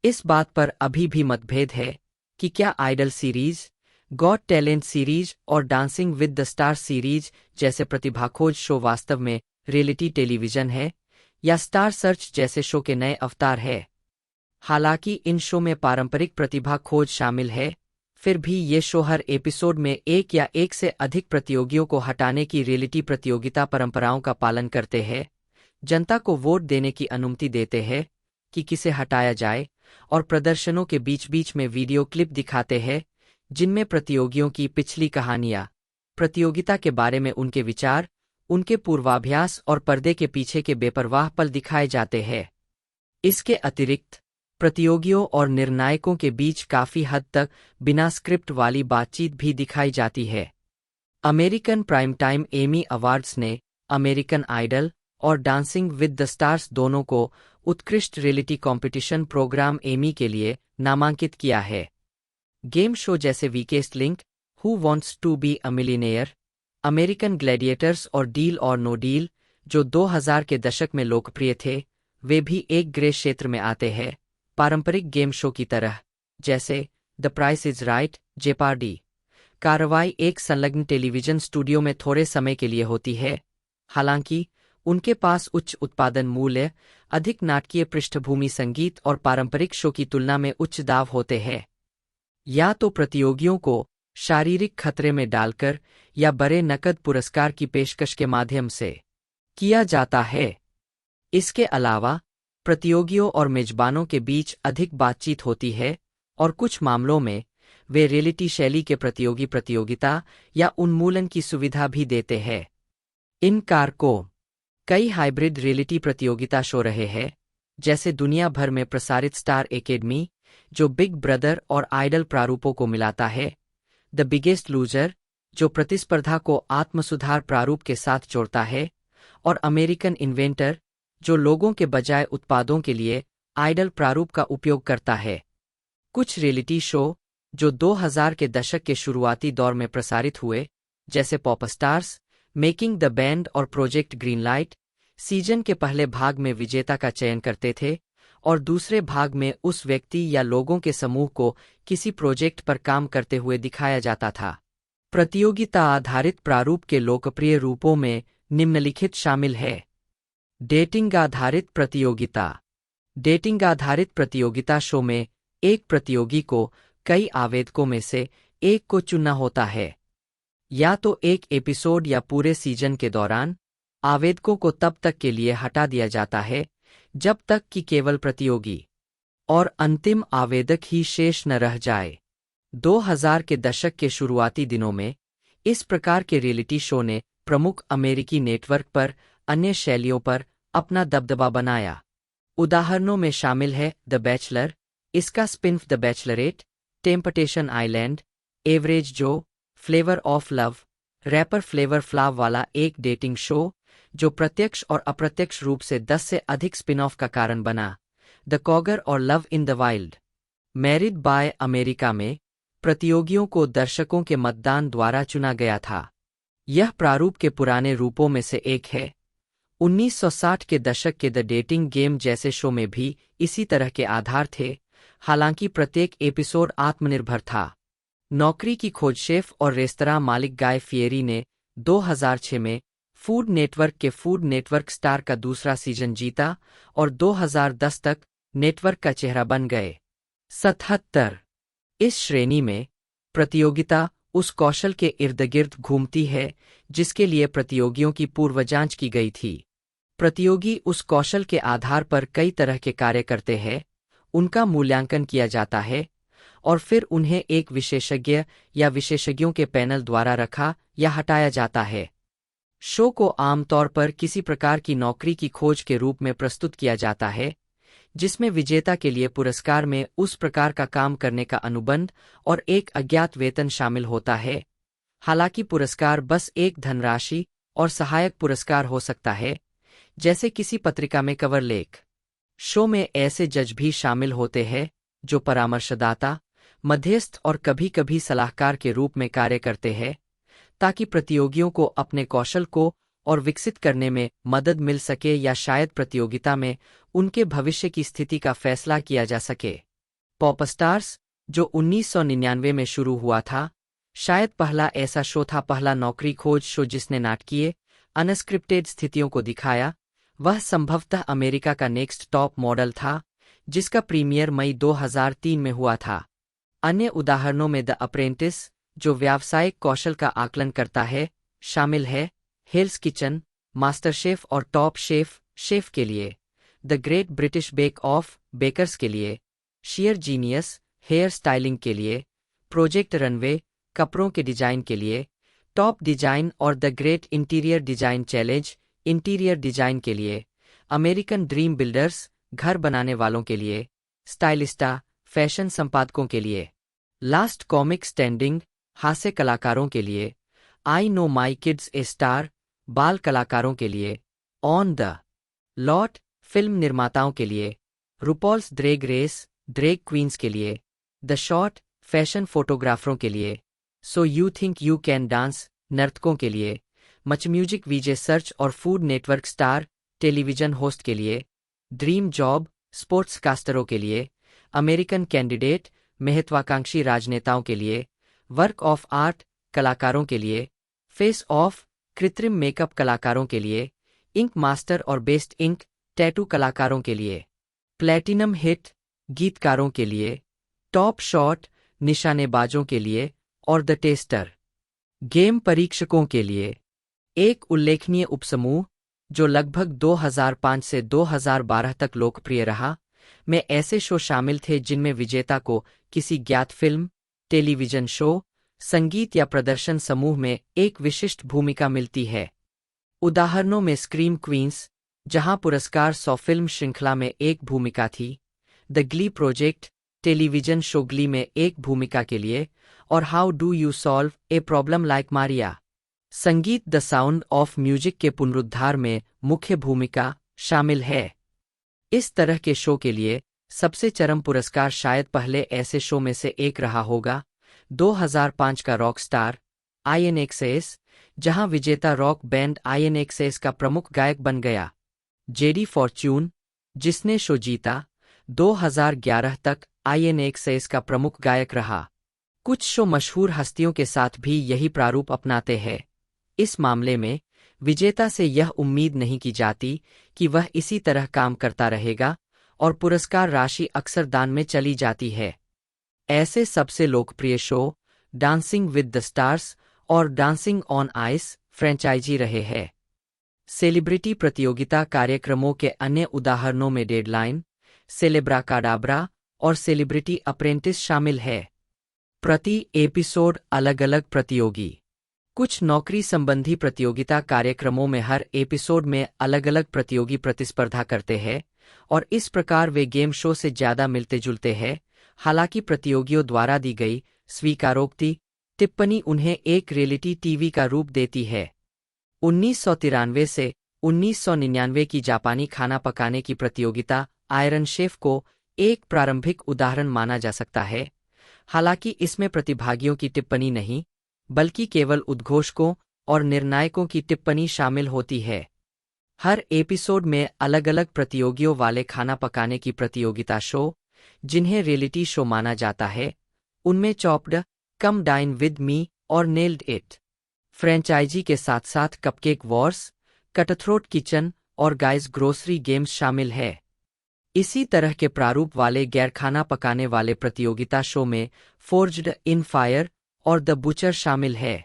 इस बात पर अभी भी मतभेद है कि क्या Idol series, Got Talent series और Dancing with the Stars series जैसे प्रतिभा खोज शो वास्तव में रियलिटी टेलीविजन है या स्टार सर्च जैसे शो के नए अवतार है। हालांकि इन शो में पारंपरिक प्रतिभा खोज शामिल है, फिर भी ये शो हर एपिसोड में एक या एक से अधिक प्रतियोगियों को हटाने की रियलिटी प्रतियोगिता परंपराओं का पालन करते हैं, जनता को वोट देने की अनुमति देते हैं कि किसे हटाया जाए और प्रदर्शनों के बीच-बीच में वीडियो क्लिप दिखाते हैं जिनमें प्रतियोगियों की पिछली कहानियां, प्रतियोगिता के बारे में उनके विचार, उनके पूर्वाभ्यास और पर्दे के पीछे के बेपरवाह पल दिखाए जाते हैं। इसके अतिरिक्त प्रतियोगियों और निर्णायकों के बीच काफी हद तक बिना स्क्रिप्ट वाली बातचीत भी दिखाई जाती है। American prime time Emmy awards ने अमेरिकन आइडल और डांसिंग विद द स्टार्स दोनों को उत्कृष्ट रियलिटी कॉम्पिटिशन प्रोग्राम एमी के लिए नामांकित किया है। गेम शो जैसे Weakest Link, Who Wants to Be a Millionaire, American Gladiators और डील और नो डील, जो 2000 के दशक में लोकप्रिय थे, वे भी एक ग्रे क्षेत्र में आते हैं, पारंपरिक गेम शो की तरह, जैसे द प्राइस इज राइट, जेपार्डी। कार्रवाई एक संलग्न टेलीविजन स्टूडियो में थोड़े समय के लिए होती है, हालांकि उनके पास उच्च उत्पादन मूल्य, अधिक नाटकीय पृष्ठभूमि संगीत और पारंपरिक शो की तुलना में उच्च दाव होते हैं। या तो प्रतियोगियों को शारीरिक खतरे में डालकर या बड़े नकद पुरस्कार की पेशकश के माध्यम से किया जाता है। इसके अलावा प्रतियोगियों और मेजबानों के बीच अधिक बातचीत होती है और कुछ मामलों में वे रियलिटी शैली के प्रतियोगी प्रतियोगिता या उन्मूलन की सुविधा भी देते हैं। इन कारकों कई हाइब्रिड रियलिटी प्रतियोगिता शो रहे हैं, जैसे दुनिया भर में प्रसारित स्टार एकेडमी, जो बिग ब्रदर और आइडल प्रारूपों को मिलाता है, द बिगेस्ट लूजर, जो प्रतिस्पर्धा को आत्मसुधार प्रारूप के साथ जोड़ता है, और अमेरिकन इन्वेंटर, जो लोगों के बजाय उत्पादों के लिए आइडल प्रारूप का उपयोग करता है। कुछ रियलिटी शो जो 2000 के दशक के शुरुआती दौर में प्रसारित हुए, जैसे pop stars, making the band और प्रोजेक्ट ग्रीनलाइट, सीजन के पहले भाग में विजेता का चयन करते थे और दूसरे भाग में उस व्यक्ति या लोगों के समूह को किसी प्रोजेक्ट पर काम करते हुए दिखाया जाता था। प्रतियोगिता आधारित प्रारूप के लोकप्रिय रूपों में निम्नलिखित शामिल है। डेटिंग आधारित प्रतियोगिता। डेटिंग आधारित प्रतियोगिता शो में एक प्रतियोगी को कई आवेदकों में से एक को चुनना होता है। या तो एक एपिसोड या पूरे सीजन के दौरान आवेदकों को तब तक के लिए हटा दिया जाता है जब तक कि केवल प्रतियोगी और अंतिम आवेदक ही शेष न रह जाए। 2000 के दशक के शुरुआती दिनों में इस प्रकार के रियलिटी शो ने प्रमुख अमेरिकी नेटवर्क पर अन्य शैलियों पर अपना दबदबा बनाया। उदाहरणों में शामिल है द बैचलर, इसका spin-off The Bachelorette, Temptation Island, Average Joe, Flavor of Love, rapper Flavor Flav वाला एक डेटिंग शो जो प्रत्यक्ष और अप्रत्यक्ष रूप से 10 से अधिक स्पिन ऑफ का कारण बना, द कॉगर और love in the wild. Married by America में प्रतियोगियों को दर्शकों के मतदान द्वारा चुना गया था। यह प्रारूप के पुराने रूपों में से एक है। 1960 के दशक के द डेटिंग गेम जैसे शो में भी इसी तरह के आधार थे, हालांकि प्रत्येक एपिसोड आत्मनिर्भर था। नौकरी की खोज शेफ और रेस्तरां मालिक गाय फिएरी ने 2006 में फूड नेटवर्क के फूड नेटवर्क स्टार का दूसरा सीजन जीता और 2010 तक नेटवर्क का चेहरा बन गए। 77। इस श्रेणी में प्रतियोगिता उस कौशल के इर्द-गिर्द घूमती है जिसके लिए प्रतियोगियों की पूर्व जांच की गई थी। प्रतियोगी उस कौशल के आधार पर कई तरह के कार्य करते हैं, उनका मूल्यांकन किया जाता है और फिर उन्हें एक विशेषज्ञ या विशेषज्ञों के पैनल द्वारा रखा या हटाया जाता है। शो को आमतौर पर किसी प्रकार की नौकरी की खोज के रूप में प्रस्तुत किया जाता है, जिसमें विजेता के लिए पुरस्कार में उस प्रकार का काम करने का अनुबंध और एक अज्ञात वेतन शामिल होता है। हालांकि पुरस्कार बस एक धनराशि और सहायक पुरस्कार हो सकता है, जैसे किसी पत्रिका में कवर लेख। शो में ऐसे जज भी शामिल होते हैं जो परामर्शदाता, मध्यस्थ और कभी-कभी सलाहकार के रूप में कार्य करते हैं, ताकि प्रतियोगियों को अपने कौशल को और विकसित करने में मदद मिल सके या शायद प्रतियोगिता में उनके भविष्य की स्थिति का फैसला किया जा सके। पॉप स्टार्स, जो 1999 में शुरू हुआ था, शायद पहला ऐसा शो था, पहला नौकरी खोज शो जिसने नाटकीय, अनस्क्रिप्टेड स्थितियों को दिखाया। वह संभवतः अमेरिका का नेक्स्ट टॉप मॉडल था, जिसका प्रीमियर मई 2003 में हुआ था। अन्य उदाहरणों में द अप्रेंटिस, जो व्यावसायिक कौशल का आकलन करता है, शामिल है। हेल्स किचन, मास्टर शेफ और टॉप शेफ, शेफ के लिए। The Great British Bake Off, bakers के लिए। शेयर जीनियस, हेयर स्टाइलिंग के लिए। प्रोजेक्ट रनवे, कपड़ों के डिजाइन के लिए। टॉप डिजाइन और the great interior design challenge, interior design के लिए। अमेरिकन ड्रीम बिल्डर्स, घर बनाने वालों के लिए। स्टाइलिस्टा, फैशन संपादकों के लिए। लास्ट कॉमिक स्टैंडिंग, हास्य कलाकारों के लिए। I know my kids A star, बाल कलाकारों के लिए। ऑन द लॉट, फिल्म निर्माताओं के लिए। RuPaul's Drag Race, drag queens के लिए। द शॉट, फैशन फोटोग्राफरों के लिए। So You Think You Can Dance, नर्तकों के लिए। मच म्यूजिक वीजे सर्च और Food Network Star, television host के लिए। ड्रीम जॉब, स्पोर्ट्स कास्टरों के लिए। अमेरिकन कैंडिडेट, महत्वाकांक्षी राजनेताओं के लिए। वर्क ऑफ आर्ट, कलाकारों के लिए। फेस ऑफ, कृत्रिम मेकअप कलाकारों के लिए। इंक मास्टर और बेस्ट इंक, टैटू कलाकारों के लिए। प्लैटिनम हिट, गीतकारों के लिए। टॉप शॉट, निशानेबाजों के लिए और द टेस्टर, गेम परीक्षकों के लिए। एक उल्लेखनीय उपसमूह, जो लगभग 2005 से 2012 तक लोकप्रिय रहा, में ऐसे शो शामिल थे जिनमें विजेता को किसी ज्ञात फिल्म, टेलीविजन शो, संगीत या प्रदर्शन समूह में एक विशिष्ट भूमिका मिलती है। उदाहरणों में स्क्रीम क्वींस, जहां पुरस्कार 100 फिल्म श्रृंखला में एक भूमिका थी। The Glee project, television show Glee में एक भूमिका के लिए। और how do you solve a problem like Maria, संगीत द साउंड ऑफ म्यूजिक के पुनरुद्धार में मुख्य भूमिका शामिल है। इस तरह के शो के लिए सबसे चरम पुरस्कार शायद पहले ऐसे शो में से एक रहा होगा, 2005 का रॉक स्टार, INXS, जहां विजेता रॉक बैंड INXS का प्रमुख गायक बन गया। जेडी फॉर्च्यून, जिसने शो जीता, 2011 तक INXS का प्रमुख गायक रहा। कुछ शो मशहूर हस्तियों के साथ भी यही प्रारूप अपनाते हैं। इस मामले में विजेता से यह उम्मीद नहीं की जाती कि वह इसी तरह काम करता रहेगा और पुरस्कार राशि अक्सर दान में चली जाती है। ऐसे सबसे लोकप्रिय show dancing with the Stars और डांसिंग ऑन आइस फ्रेंचाइजी रहे हैं। सेलिब्रिटी प्रतियोगिता कार्यक्रमों के अन्य उदाहरणों में डेडलाइन, सेलेब्राकाडाब्रा और सेलिब्रिटी अप्रेंटिस शामिल है। प्रति एपिसोड अलग-अलग प्रतियोगी। कुछ नौकरी संबंधी प्रतियोगिता कार्यक्रमों में हर एपिसोड में अलग-अलग प्रतियोगी प्रतिस्पर्धा करते हैं और इस प्रकार वे गेम शो से ज्यादा मिलते जुलते हैं। हालांकि प्रतियोगियों द्वारा दी गई स्वीकारोक्ति टिप्पणी उन्हें एक रियलिटी टीवी का रूप देती है। 1993 से 1999 की जापानी खाना पकाने की प्रतियोगिता आयरन शेफ को एक प्रारंभिक उदाहरण माना जा सकता है। हालांकि इसमें प्रतिभागियों की टिप्पणी नहीं, बल्कि केवल उद्घोषकों और निर्णायकों की टिप्पणी शामिल होती है। हर एपिसोड में अलग-अलग प्रतियोगियों वाले खाना पकाने की प्रतियोगिता शो, जिन्हें रियलिटी शो माना जाता है, उनमें Chopped, Come Dine with Me और नेल्ड इट फ्रेंचाइजी के साथ साथ कपकेक वॉर्स, कटथ्रोट किचन और गाइस ग्रोसरी गेम्स शामिल है। इसी तरह के प्रारूप वाले गैर खाना पकाने वाले प्रतियोगिता शो में फोर्ज्ड इन फायर और द बुचर शामिल है।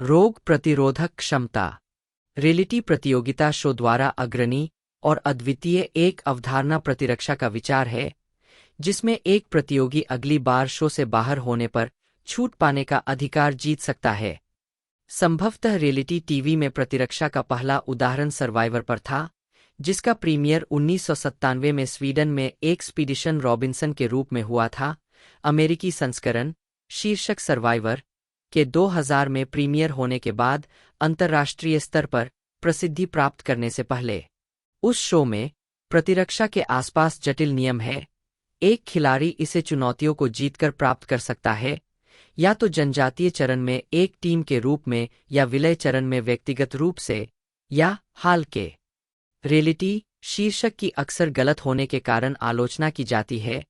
रोग प्रतिरोधक क्षमता रियलिटी प्रतियोगिता शो द्वारा अग्रणी और अद्वितीय एक अवधारणा प्रतिरक्षा का विचार है, जिसमें एक प्रतियोगी अगली बार शो से बाहर होने पर छूट पाने का अधिकार जीत सकता है। संभवतः रियलिटी टीवी में प्रतिरक्षा का पहला उदाहरण सर्वाइवर पर था, जिसका प्रीमियर 1997 में स्वीडन में एक्सपीडिशन रॉबिन्सन के रूप में हुआ था। अमेरिकी संस्करण शीर्षक सर्वाइवर के 2000 में प्रीमियर होने के बाद अंतर्राष्ट्रीय स्तर पर प्रसिद्धि प्राप्त करने से पहले उस शो में प्रतिरक्षा के आसपास जटिल नियम है। एक खिलाड़ी इसे चुनौतियों को जीतकर प्राप्त कर सकता है, या तो जनजातीय चरण में एक टीम के रूप में या विलय चरण में व्यक्तिगत रूप से, या हाल के रियलिटी शीर्षक की अक्सर गलत होने के कारण आलोचना की जाती है,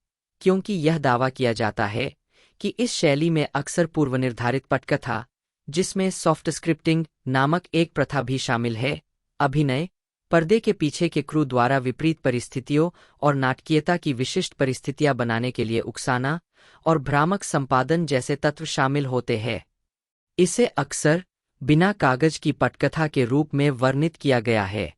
क्योंकि यह दावा किया जाता है कि इस शैली में अक्सर पूर्वनिर्धारित पटकथा, जिसमें सॉफ्ट स्क्रिप्टिंग नामक एक प्रथा भी शामिल है, अभिनय पर्दे के पीछे के क्रू द्वारा विपरीत परिस्थितियों और नाटकीयता की विशिष्ट परिस्थितियां बनाने के लिए उकसाना और भ्रामक संपादन जैसे तत्व शामिल होते हैं। इसे अक्सर बिना कागज की पटकथा के रूप में वर्णित किया गया है।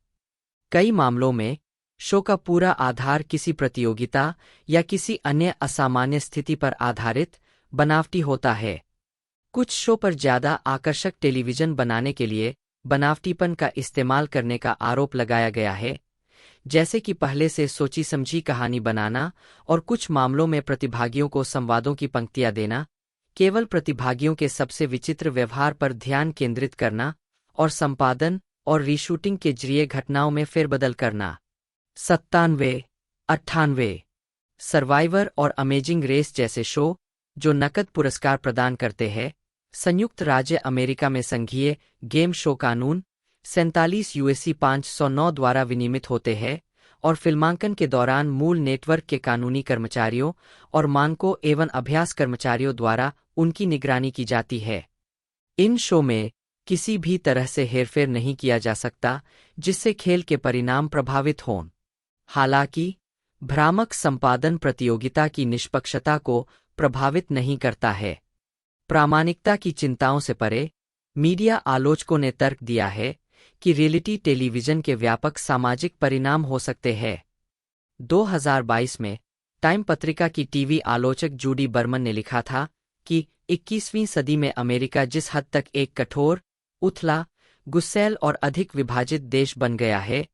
कई मामलों में शो का पूरा आधार किसी प्रतियोगिता या किसी अन्य असामान्य स्थिति पर आधारित बनावटी होता है। कुछ शो पर ज्यादा आकर्षक टेलीविजन बनाने के लिए बनावटीपन का इस्तेमाल करने का आरोप लगाया गया है, जैसे कि पहले से सोची समझी कहानी बनाना और कुछ मामलों में प्रतिभागियों को संवादों की पंक्तियां देना, केवल प्रतिभागियों के सबसे विचित्र व्यवहार पर ध्यान केंद्रित करना और संपादन और रीशूटिंग के जरिए घटनाओं में फेरबदल करना। 97, 98 सर्वाइवर और अमेजिंग रेस जैसे शो जो नकद पुरस्कार प्रदान करते हैं, संयुक्त राज्य अमेरिका में संघीय गेम शो कानून 47 यूएससी 509 द्वारा विनियमित होते हैं और फिल्मांकन के दौरान मूल नेटवर्क के कानूनी कर्मचारियों और मानकों एवं अभ्यास कर्मचारियों द्वारा उनकी निगरानी की जाती है। इन शो में किसी भी तरह से हेरफेर नहीं किया जा सकता जिससे खेल के परिणाम प्रभावित हों। हालांकि भ्रामक संपादन प्रतियोगिता की निष्पक्षता को प्रभावित नहीं करता है। प्रामाणिकता की चिंताओं से परे, मीडिया आलोचकों ने तर्क दिया है कि रियलिटी टेलीविजन के व्यापक सामाजिक परिणाम हो सकते हैं। 2022 में टाइम पत्रिका की टीवी आलोचक जूडी बर्मन ने लिखा था कि 21वीं सदी में अमेरिका जिस हद तक एक कठोर, उथला, गुस्सैल और अधिक विभाजित देश बन गया है,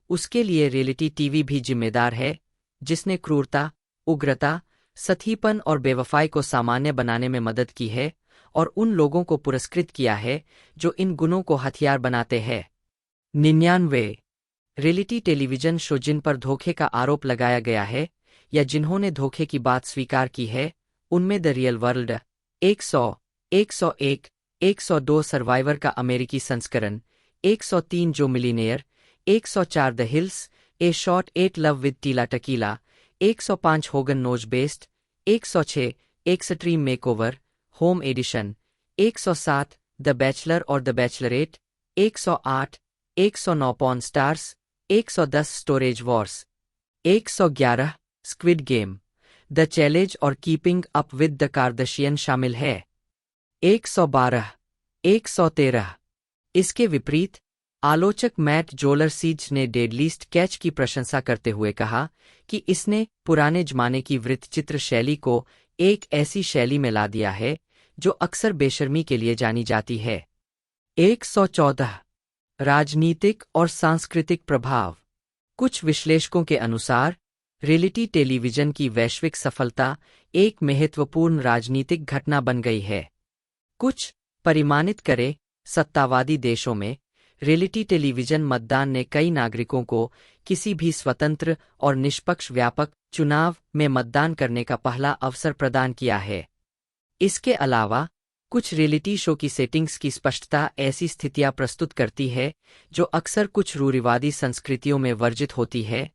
उसके लिए रियलिटी टीवी भी जिम्मेदार है, जिसने क्रूरता, उग्रता, सतीपन और बेवफाई को सामान्य बनाने में मदद की है और उन लोगों को पुरस्कृत किया है जो इन गुणों को हथियार बनाते हैं। 99 रियलिटी टेलीविजन शो जिन पर धोखे का आरोप लगाया गया है या जिन्होंने धोखे की बात स्वीकार की है, उनमें द रियल वर्ल्ड 100, 101, 102 सर्वाइवर का अमेरिकी संस्करण, 103 Joe Millionaire, 104 The Hills, A Shot 8 Love with Tila Tequila, 105 Hogan Knows Best, 106 Extreme Makeover Home Edition, 107 The Bachelor और The Bachelorette, 108 109 Pawn Stars, 110 Storage Wars, 111 Squid Game, The Challenge और Keeping Up with the Kardashian शामिल है। 112 113 इसके विपरीत आलोचक mat जोलरसीज ने deadliest catch की प्रशंसा करते हुए कहा कि इसने पुराने जमाने की वृत्तचित्र शैली को एक ऐसी शैली में ला दिया है जो अक्सर बेशर्मी के लिए जानी जाती है। 114 राजनीतिक और सांस्कृतिक प्रभाव। कुछ विश्लेषकों के अनुसार रियलिटी टेलीविजन की वैश्विक सफलता एक महत्वपूर्ण राजनीतिक घटना बन गई है। कुछ परिमाणित करे सत्तावादी देशों में रियलिटी टेलीविजन मतदान ने कई नागरिकों को किसी भी स्वतंत्र और निष्पक्ष व्यापक चुनाव में मतदान करने का पहला अवसर प्रदान किया है। इसके अलावा कुछ रियलिटी शो की सेटिंग्स की स्पष्टता ऐसी स्थितियां प्रस्तुत करती है जो अक्सर कुछ रूढ़िवादी संस्कृतियों में वर्जित होती है,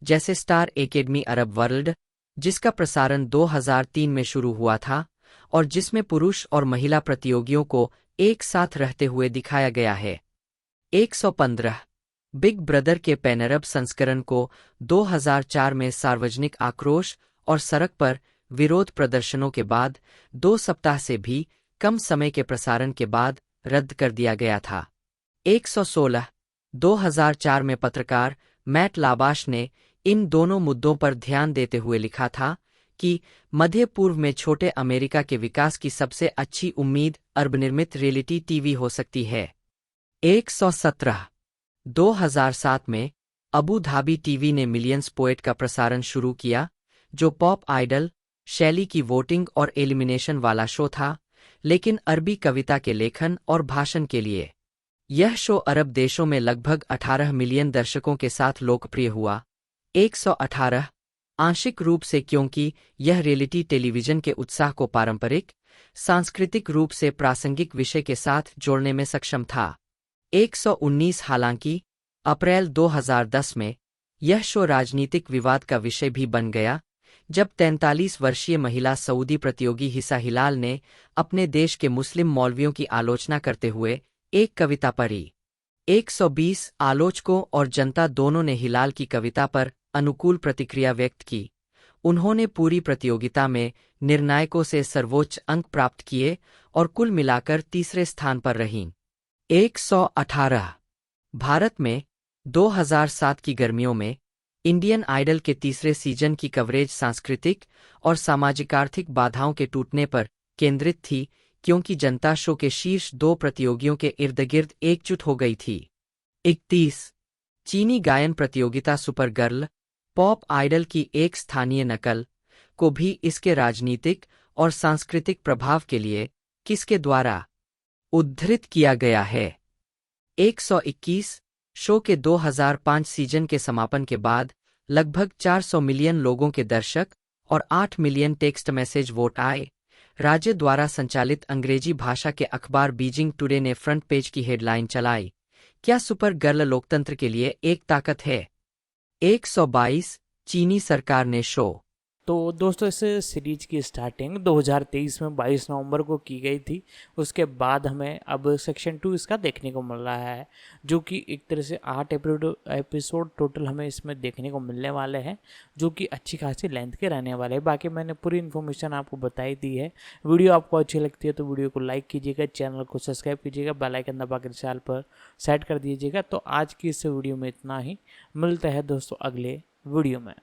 जैसे स्टार एकेडमी अरब वर्ल्ड, जिसका प्रसारण 2003 में शुरू हुआ था और जिसमें पुरुष और महिला प्रतियोगियों को एक साथ रहते हुए दिखाया गया है। 115 बिग ब्रदर के पैनरब संस्करण को 2004 में सार्वजनिक आक्रोश और सड़क पर विरोध प्रदर्शनों के बाद 2 सप्ताह से भी कम समय के प्रसारण के बाद रद्द कर दिया गया था। 116 2004 में पत्रकार मैट लाबाश ने इन दोनों मुद्दों पर ध्यान देते हुए लिखा था कि मध्य पूर्व में छोटे अमेरिका के विकास की सबसे अच्छी उम्मीद अर्बनिर्मित रियलिटी टीवी हो सकती है। 117 2007 में अबू धाबी टीवी ने मिलियंस पोएट का प्रसारण शुरू किया, जो पॉप आइडल शैली की वोटिंग और एलिमिनेशन वाला शो था, लेकिन अरबी कविता के लेखन और भाषण के लिए। यह शो अरब देशों में लगभग 18 मिलियन दर्शकों के साथ लोकप्रिय हुआ। 118 आंशिक रूप से क्योंकि यह रियलिटी टेलीविजन के उत्साह को पारंपरिक, सांस्कृतिक रूप से प्रासंगिक विषय के साथ जोड़ने में सक्षम था। 119 हालांकि अप्रैल 2010 में यह शो राजनीतिक विवाद का विषय भी बन गया, जब 43 वर्षीय महिला सऊदी प्रतियोगी हिसा हिलाल ने अपने देश के मुस्लिम मौलवियों की आलोचना करते हुए एक कविता पढ़ी। 120 आलोचकों और जनता दोनों ने हिलाल की कविता पर अनुकूल प्रतिक्रिया व्यक्त की। उन्होंने पूरी प्रतियोगिता में निर्णायकों से सर्वोच्च अंक प्राप्त किए और कुल मिलाकर तीसरे स्थान पर रहीं। 118 भारत में 2007 की गर्मियों में इंडियन आइडल के तीसरे सीजन की कवरेज सांस्कृतिक और सामाजिक-आर्थिक बाधाओं के टूटने पर केंद्रित थी, क्योंकि जनता शो के शीर्ष 2 प्रतियोगियों के इर्द-गिर्द एकजुट हो गई थी। 31 चीनी गायन प्रतियोगिता सुपर गर्ल पॉप आइडल की एक स्थानीय नकल को भी इसके राजनीतिक और सांस्कृतिक प्रभाव के लिए किसके द्वारा उद्धृत किया गया है। 121 शो के 2005 सीजन के समापन के बाद लगभग 400 मिलियन लोगों के दर्शक और 8 मिलियन टेक्स्ट मैसेज वोट आए। राज्य द्वारा संचालित अंग्रेजी भाषा के अखबार बीजिंग टुडे ने फ्रंट पेज की हेडलाइन चलाई, क्या सुपर गर्ल लोकतंत्र के लिए एक ताकत है। 122 चीनी सरकार ने शो। तो दोस्तों इस सीरीज की स्टार्टिंग 2023 में 22 नवंबर को की गई थी। उसके बाद हमें अब सेक्शन 2 इसका देखने को मिल रहा है, जो कि एक तरह से 8 एपिसोड टोटल हमें इसमें देखने को मिलने वाले हैं, जो कि अच्छी खासी लेंथ के रहने वाले हैं। बाकी मैंने पूरी इन्फॉर्मेशन आपको बताई दी है। वीडियो आपको अच्छी लगती है तो वीडियो को लाइक कीजिएगा, चैनल को सब्सक्राइब कीजिएगा, बेल आइकन दबा कर चाल पर सेट कर दीजिएगा। तो आज की इस वीडियो में इतना ही, मिलता है दोस्तों अगले वीडियो में।